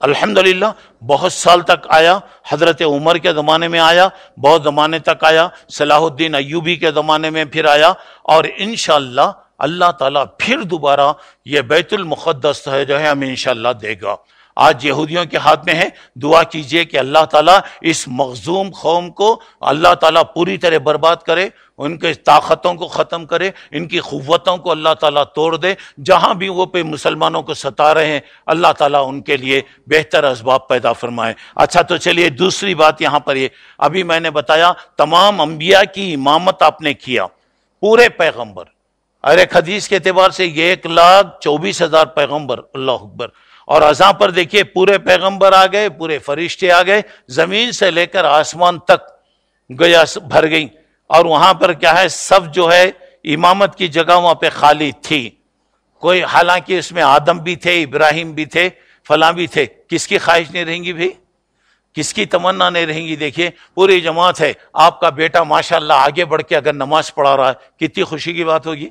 الحمدللہ بہت سال تک آیا، حضرت عمر کے زمانے میں آیا، بہت زمانے تک آیا، صلاح الدین ایوبی کے زمانے میں پھر آیا، اور انشاءاللہ اللہ تعالیٰ پھر دوبارہ یہ بیت المقدس ہے جو ہے ہمیں انشاءاللہ دے گا۔ آج یہودیوں کے ہاتھ میں ہے، دعا کیجئے کہ اللہ تعالیٰ اس مغزوم قوم کو اللہ تعالیٰ پوری طرح برباد کرے، ان کے طاقتوں کو ختم کرے، ان کی قوتوں کو اللہ تعالیٰ توڑ دے، جہاں بھی وہ پہ مسلمانوں کو ستا رہے ہیں اللہ تعالیٰ ان کے لیے بہتر اسباب پیدا فرمائے۔ اچھا تو چلیے دوسری بات یہاں پر یہ ابھی میں نے بتایا، تمام انبیاء کی امامت آپ نے کیا، پورے پیغمبر، اور ایک حدیث کے اعتبار سے یہ 1,24,000 پیغمبر، اللہ اکبر، اور ازاں پر دیکھیے پورے پیغمبر آ گئے، پورے فرشتے آ گئے، زمین سے لے کر آسمان تک گیا بھر گئی، اور وہاں پر کیا ہے سب جو ہے امامت کی جگہ وہاں پہ خالی تھی، کوئی حالانکہ اس میں آدم بھی تھے، ابراہیم بھی تھے، فلاں بھی تھے، کس کی خواہش نہیں رہیں گی بھائی، کس کی تمنا نہیں رہیں گی؟ دیکھیے پوری جماعت ہے، آپ کا بیٹا ماشاءاللہ آگے بڑھ کے اگر نماز پڑھا رہا ہے کتنی خوشی کی بات ہوگی،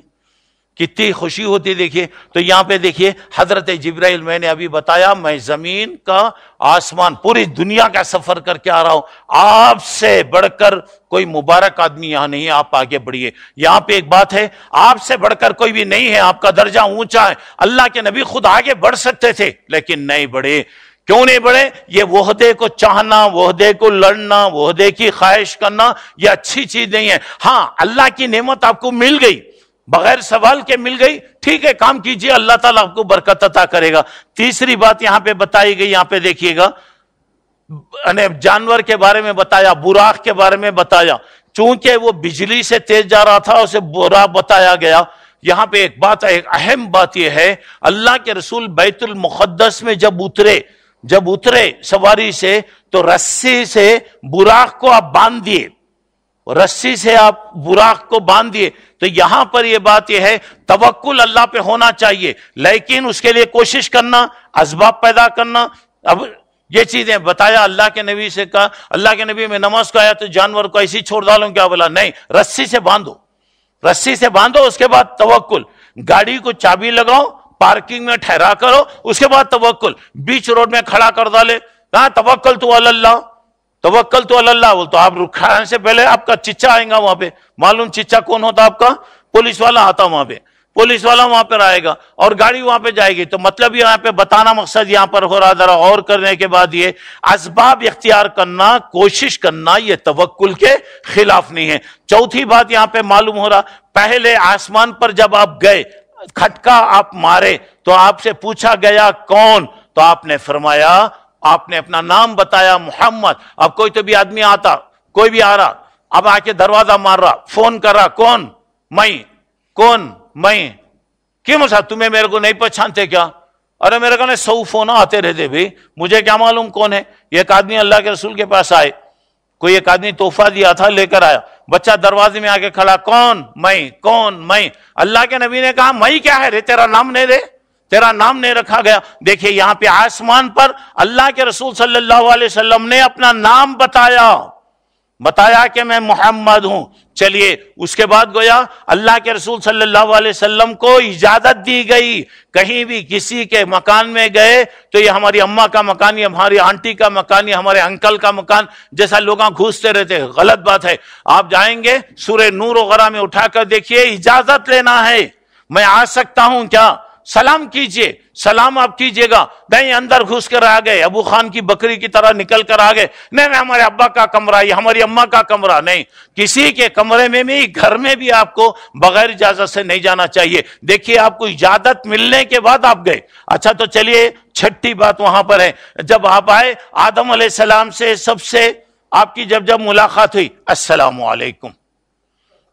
کتنی خوشی ہوتی۔ دیکھیے تو یہاں پہ دیکھیے حضرت جبرائیل، میں نے ابھی بتایا میں زمین کا آسمان پوری دنیا کا سفر کر کے آ رہا ہوں، آپ سے بڑھ کر کوئی مبارک آدمی یہاں نہیں ہے، آپ آگے بڑھیے۔ یہاں پہ ایک بات ہے، آپ سے بڑھ کر کوئی بھی نہیں ہے، آپ کا درجہ اونچا ہے، اللہ کے نبی خود آگے بڑھ سکتے تھے لیکن نہیں بڑھے۔ کیوں نہیں بڑھے؟ یہ وحدے کو چاہنا، وحدے کو لڑنا، وحدے کی خواہش کرنا یہ اچھی چیز نہیں ہے۔ ہاں اللہ کی نعمت آپ کو مل گئی، بغیر سوال کے مل گئی، ٹھیک ہے کام کیجئے، اللہ تعالیٰ آپ کو برکت عطا کرے گا۔ تیسری بات یہاں پہ بتائی گئی، یہاں پہ دیکھیے گا، جانور کے بارے میں بتایا، براق کے بارے میں بتایا، چونکہ وہ بجلی سے تیز جا رہا تھا اسے براق بتایا گیا۔ یہاں پہ ایک بات ہے، ایک اہم بات یہ ہے، اللہ کے رسول بیت المقدس میں جب اترے سواری سے تو رسی سے براق کو آپ باندھ دیے، رسی سے آپ براق کو باندھ دیے۔ تو یہاں پر یہ بات یہ ہے، توکل اللہ پہ ہونا چاہیے، لیکن اس کے لیے کوشش کرنا، اسباب پیدا کرنا۔ اب یہ چیزیں بتایا، اللہ کے نبی سے کہا، اللہ کے نبی میں نماز کو آیا تو جانور کو ایسی چھوڑ ڈالوں کیا؟ بولا نہیں، رسی سے باندھو، رسی سے باندھو، اس کے بعد توکل، گاڑی کو چابی لگاؤ، پارکنگ میں ٹھہرا کرو، اس کے بعد توکل، بیچ روڈ میں کھڑا کر ڈالے، کہاں توکل تو اللہ، توکل تو اللہ، بول تو آپ رکھانے سے پہلے آپ کا چچا آئے گا وہاں پہ، معلوم چچا کون ہوتا آپ کا؟ پولیس والا آتا وہاں پہ، پولیس والا وہاں پر آئے گا اور گاڑی وہاں پہ جائے گی۔ تو مطلب یہاں پہ بتانا مقصد یہاں پر ہو رہا، ذرا اور کرنے کے بعد یہ اسباب اختیار کرنا، کوشش کرنا، یہ توکل کے خلاف نہیں ہے۔ چوتھی بات یہاں پہ معلوم ہو رہا، پہلے آسمان پر جب آپ گئے، کھٹکا آپ مارے تو آپ سے پوچھا گیا کون؟ تو آپ نے فرمایا، آپ نے اپنا نام بتایا محمد۔ اب کوئی تو بھی آدمی آتا، کوئی بھی آ رہا، اب آ کے دروازہ مار رہا، فون کر رہا، کون؟ میں۔ کون؟ میں۔ کیوں صاحب تمہیں میرے کو نہیں پہچانتے کیا؟ ارے میرے کو 100 فون آتے رہتے بھائی، مجھے کیا معلوم کون ہے؟ ایک آدمی اللہ کے رسول کے پاس آئے، کوئی ایک آدمی تحفہ دیا تھا لے کر آیا، بچہ دروازے میں آ کے کھڑا، کون؟ میں۔ کون؟ میں۔ اللہ کے نبی نے کہا میں کیا ہے رے، تیرا نام نہیں دے، تیرا نام نہیں رکھا گیا۔ دیکھیے یہاں پہ آسمان پر اللہ کے رسول صلی اللہ علیہ وسلم نے اپنا نام بتایا کہ میں محمد ہوں۔ چلیے اس کے بعد گویا اللہ کے رسول صلی اللہ علیہ وسلم کو اجازت دی گئی، کہیں بھی کسی کے مکان میں گئے تو یہ ہماری اماں کا مکان، یہ ہماری آنٹی کا مکان، یہ ہمارے انکل کا مکان جیسا لوگ گھوستے رہتے، غلط بات ہے۔ آپ جائیں گے سورہ نور وغیرہ میں اٹھا کر دیکھیے، اجازت لینا ہے، میں آ سکتا ہوں کیا؟ سلام کیجئے، سلام آپ کیجئے گا، نہیں اندر گھس کر آ گئے، ابو خان کی بکری کی طرح نکل کر آ گئے، نہیں ہمارے ابا کا کمرہ، یہ ہماری اماں کا کمرہ، نہیں، کسی کے کمرے میں بھی، گھر میں بھی آپ کو بغیر اجازت سے نہیں جانا چاہیے۔ دیکھیے آپ کو اجازت ملنے کے بعد آپ گئے۔ اچھا تو چلیے چھٹی بات وہاں پر ہے، جب آپ آئے آدم علیہ السلام سے سب سے آپ کی جب ملاقات ہوئی، السلام علیکم،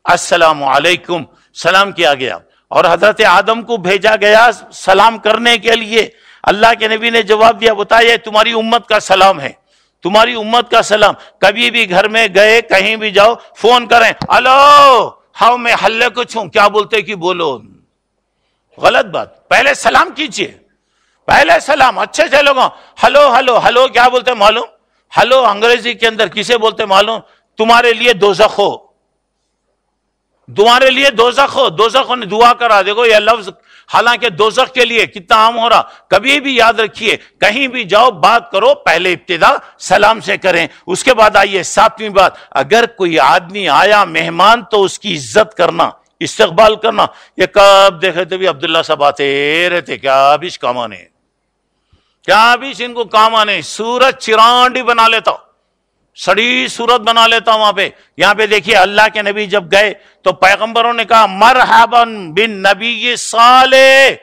السلام علیکم، سلام کیا گیا، اور حضرت آدم کو بھیجا گیا سلام کرنے کے لیے۔ اللہ کے نبی نے جواب دیا، بتایا تمہاری امت کا سلام ہے، تمہاری امت کا سلام۔ کبھی بھی گھر میں گئے، کہیں بھی جاؤ، فون کریں، الو ہاؤ میں ہلے کچھ ہوں، کیا بولتے کہ بولو، غلط بات، پہلے سلام کیجئے، پہلے سلام اچھے سے لوگوں، ہلو ہلو ہلو کیا بولتے معلوم؟ ہلو انگریزی کے اندر کسے بولتے معلوم؟ تمہارے لیے دوزخ ہو، تمہارے لیے دوزخ ہو، دوزخ نے دعا کرا، دیکھو یہ لفظ حالانکہ دوزخ کے لیے کتنا عام ہو رہا. کبھی بھی یاد رکھیے کہیں بھی جاؤ بات کرو پہلے ابتدا سلام سے کریں. اس کے بعد آئیے 7ویں بات, اگر کوئی آدمی آیا مہمان تو اس کی عزت کرنا, استقبال کرنا. یہ کب دیکھے تو بھی عبداللہ صاحب آتے رہتے, کیا بھی کام آنے, کیا بھی ان کو کام آنے. سورج چرانڈی بنا لیتا, سڑی صورت بنا لیتا وہاں پہ. یہاں پہ دیکھیے اللہ کے نبی جب گئے تو پیغمبروں نے کہا مرحباً بن نبی صالح,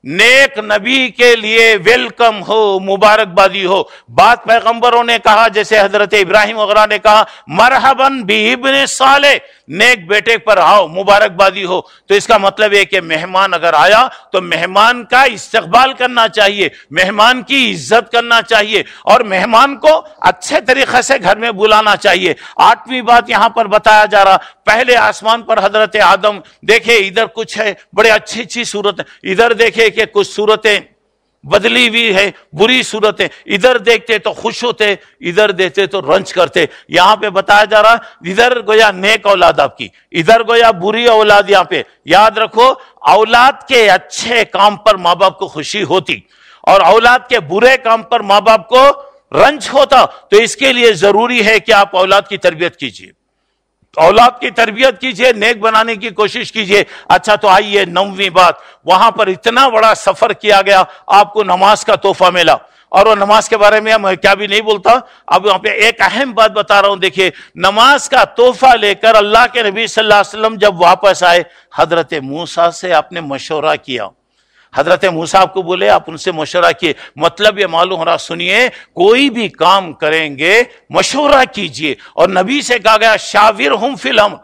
نیک نبی کے لیے ویلکم ہو, مبارکبادی ہو. بات پیغمبروں نے کہا جیسے حضرت ابراہیم وغیرہ نے کہا مرحباً بابن صالح, نیک بیٹے پر آؤ, مبارکبادی ہو. تو اس کا مطلب ہے کہ مہمان اگر آیا تو مہمان کا استقبال کرنا چاہیے, مہمان کی عزت کرنا چاہیے اور مہمان کو اچھے طریقے سے گھر میں بلانا چاہیے. 8ویں بات یہاں پر بتایا جا رہا, پہلے آسمان پر حضرت آدم, دیکھیں ادھر کچھ ہے بڑے اچھی اچھی صورت, ادھر دیکھیں کہ کچھ صورتیں بدلی ہوئی ہے, بری صورتیں, ادھر دیکھتے تو خوش ہوتے, ادھر دیکھتے تو رنج کرتے. یہاں پہ بتایا جا رہا ادھر گویا نیک اولاد آپ کی, ادھر گویا بری اولاد. یہاں پہ یاد رکھو اولاد کے اچھے کام پر ماں باپ کو خوشی ہوتی اور اولاد کے برے کام پر ماں باپ کو رنج ہوتا. تو اس کے لیے ضروری ہے کہ آپ اولاد کی تربیت کیجیے, اولاد کی تربیت کیجئے, نیک بنانے کی کوشش کیجئے. اچھا تو آئیے 9ویں بات, وہاں پر اتنا بڑا سفر کیا گیا, آپ کو نماز کا تحفہ ملا. اور وہ نماز کے بارے میں میں کیا بھی نہیں بولتا, اب وہاں پہ ایک اہم بات بتا رہا ہوں. دیکھیے نماز کا تحفہ لے کر اللہ کے نبی صلی اللہ علیہ وسلم جب واپس آئے, حضرت موسیٰ سے آپ نے مشورہ کیا. حضرت موسیٰ آپ کو بولے, آپ ان سے مشورہ کیے. مطلب یہ معلوم ہو رہا, سنیے کوئی بھی کام کریں گے مشورہ کیجئے. اور نبی سے کہا گیا شاورہم فی الامر,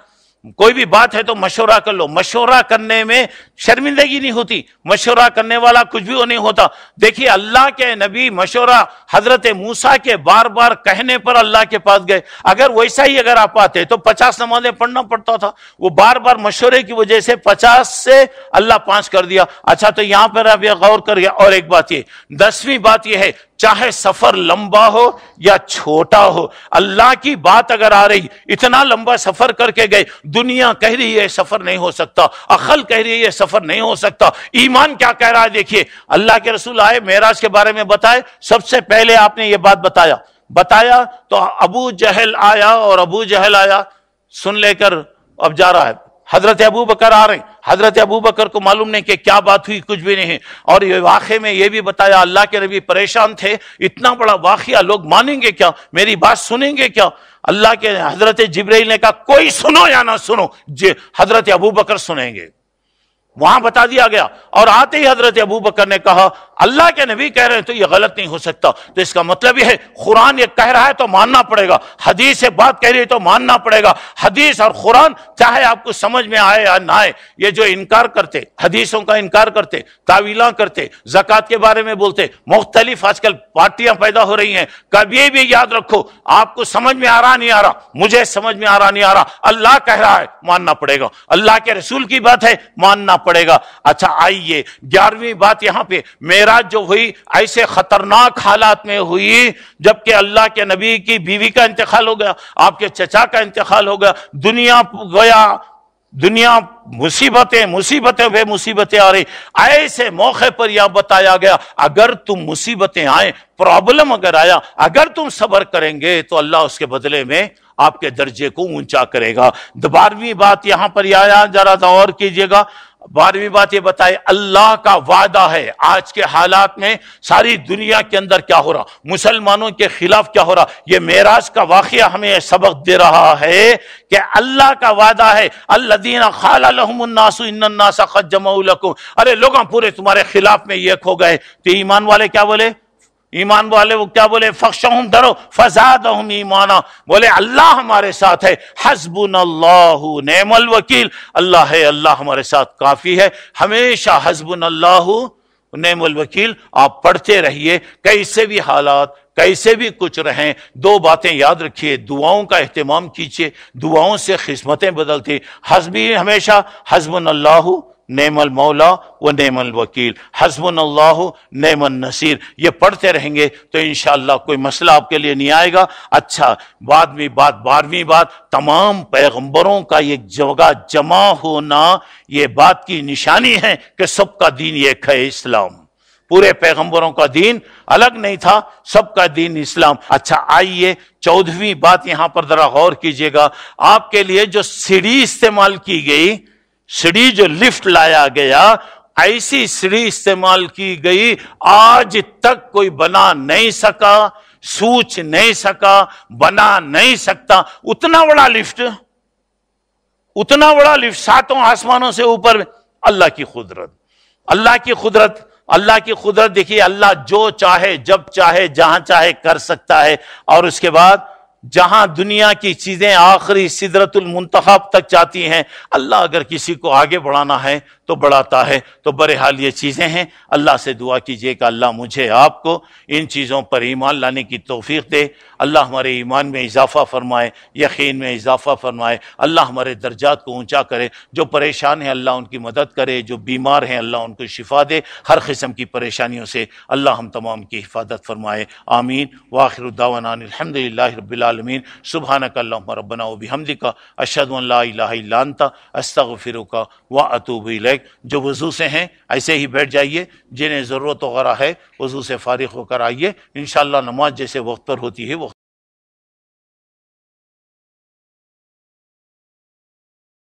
کوئی بھی بات ہے تو مشورہ کر لو. مشورہ کرنے میں شرمندگی نہیں ہوتی, مشورہ کرنے والا کچھ بھی نہیں ہوتا. دیکھیے اللہ کے نبی مشورہ حضرت موسیٰ کے بار بار کہنے پر اللہ کے پاس گئے. اگر ویسا ہی اگر آپ آتے تو 50 نمازیں پڑھنا پڑتا تھا. وہ بار بار مشورے کی وجہ سے 50 سے اللہ 5 کر دیا. اچھا تو یہاں پر آپ یہ غور کریے. اور ایک بات یہ 10ویں بات یہ ہے, چاہے سفر لمبا ہو یا چھوٹا ہو, اللہ کی بات اگر آ رہی, اتنا لمبا سفر کر کے گئے, دنیا کہہ رہی ہے سفر نہیں ہو سکتا, عقل کہہ رہی ہے سفر نہیں ہو سکتا, ایمان کیا کہہ رہا ہے. دیکھیے اللہ کے رسول آئے, معراج کے بارے میں بتائے, سب سے پہلے آپ نے یہ بات بتایا تو ابو جہل آیا, اور ابو جہل آیا سن لے کر اب جا رہا ہے. حضرت ابو بکر آ رہے ہیں, حضرت ابو بکر کو معلوم نہیں کہ کیا بات ہوئی, کچھ بھی نہیں ہے. اور یہ واقعے میں یہ بھی بتایا اللہ کے نبی پریشان تھے, اتنا بڑا واقعہ لوگ مانیں گے کیا, میری بات سنیں گے کیا. اللہ کے حضرت جبرائیل نے کہا کوئی سنو یا نہ سنو, حضرت ابو بکر سنیں گے. وہاں بتا دیا گیا. اور آتے ہی حضرت ابو بکر نے کہا اللہ کے نبی کہہ رہے ہیں تو یہ غلط نہیں ہو سکتا. تو اس کا مطلب یہ ہے قرآن یہ کہہ رہا ہے تو ماننا پڑے گا, حدیث سے بات کہہ رہی ہے تو ماننا پڑے گا. حدیث اور قرآن چاہے آپ کو سمجھ میں آئے یا نہ آئے, یہ جو انکار کرتے, حدیثوں کا انکار کرتے, تعویلاں کرتے, زکوٰۃ کے بارے میں بولتے, مختلف آج کل پارٹیاں پیدا ہو رہی ہیں, کبھی بھی یاد رکھو آپ کو سمجھ میں آ رہا نہیں آ رہا, مجھے سمجھ میں آ رہا نہیں آ رہا, اللہ کہہ رہا ہے ماننا پڑے گا, اللہ کے رسول کی بات ہے ماننا پڑے گا. اچھا آئیے 11ویں بات یہاں پہ, معراج جو ہوئی ایسے خطرناک حالات میں ہوئی جبکہ اللہ کے نبی کی بیوی کا انتقال ہو گیا, آپ کے چچا کا انتقال ہو گیا, دنیا مصیبتیں پہ مصیبتیں آ رہی. ایسے موقع پر یہ بتایا گیا اگر تم مصیبتیں آئیں, پرابلم اگر آیا, اگر تم صبر کریں گے تو اللہ اس کے بدلے میں آپ کے درجے کو اونچا کرے گا. 12ویں بات یہاں پر یہ آیا, ذرا غور کیجئے گا. 12ویں بات یہ بتائے اللہ کا وعدہ ہے. آج کے حالات میں ساری دنیا کے اندر کیا ہو رہا, مسلمانوں کے خلاف کیا ہو رہا, یہ معراج کا واقعہ ہمیں سبق دے رہا ہے کہ اللہ کا وعدہ ہے الذین قال لهم الناس ان الناس قد جمعوا لكم, ارے لوگوں پورے تمہارے خلاف میں یہ کھو گئے. تو ایمان والے کیا بولے, ایمان والے وہ کیا بولے, فخشہم ڈرو, فزادہم ایمانا, بولے اللہ ہمارے ساتھ ہے, حسبنا اللہ نعم الوکیل, اللہ ہے, اللہ ہمارے ساتھ کافی ہے. ہمیشہ حسبنا اللہ نعم الوکیل آپ پڑھتے رہیے, کیسے بھی حالات, کیسے بھی کچھ رہیں. 2 باتیں یاد رکھیے, دعاؤں کا اہتمام کیجیے, دعاؤں سے قسمتیں بدلتی. حسبی ہمیشہ حسبنا اللہ نعم المولا و نعم الوکیل، حسبنا اللہ نعم النصیر، یہ پڑھتے رہیں گے تو انشاءاللہ کوئی مسئلہ آپ کے لیے نہیں آئے گا۔ اچھا، بعدویں بات 12ویں بات، تمام پیغمبروں کا ایک جگہ جمع ہونا یہ بات کی نشانی ہے کہ سب کا دین ایک ہے، اسلام۔ پورے پیغمبروں کا دین الگ نہیں تھا، سب کا دین اسلام۔ اچھا آئیے 14ویں بات یہاں پر ذرا غور کیجئے گا، آپ کے لیے جو سیڑھی استعمال کی گئی، سیڑھی جو لفٹ لایا گیا، ایسی سیڑھی استعمال کی گئی آج تک کوئی بنا نہیں سکا، سوچ نہیں سکا، بنا نہیں سکتا۔ اتنا بڑا لفٹ، اتنا بڑا لفٹ 7 آسمانوں سے اوپر، اللہ کی قدرت، اللہ کی قدرت، اللہ کی قدرت دیکھیے، اللہ جو چاہے جب چاہے جہاں چاہے کر سکتا ہے۔ اور اس کے بعد جہاں دنیا کی چیزیں آخری سدرۃ المنتہا تک جاتی ہیں، اللہ اگر کسی کو آگے بڑھانا ہے تو بڑھاتا ہے۔ تو بہرحال یہ چیزیں ہیں، اللہ سے دعا کیجئے کہ اللہ مجھے آپ کو ان چیزوں پر ایمان لانے کی توفیق دے، اللہ ہمارے ایمان میں اضافہ فرمائے، یقین میں اضافہ فرمائے، اللہ ہمارے درجات کو اونچا کرے، جو پریشان ہیں اللہ ان کی مدد کرے، جو بیمار ہیں اللہ ان کو شفا دے، ہر قسم کی پریشانیوں سے اللہ ہم تمام کی حفاظت فرمائے، آمین۔ وآخر دعوانا الحمدللہ رب العالمین، سبحانک اللہم ربنا وبحمدک، اشہد ان لا الہ الا انت، استغفرک واتوب الیک۔ جو وضو سے ہیں ایسے ہی بیٹھ جائیے، جنہیں ضرورت وغیرہ ہے وضو سے فارغ ہو کر آئیے، انشاءاللہ نماز جیسے وقت پر ہوتی ہے وہ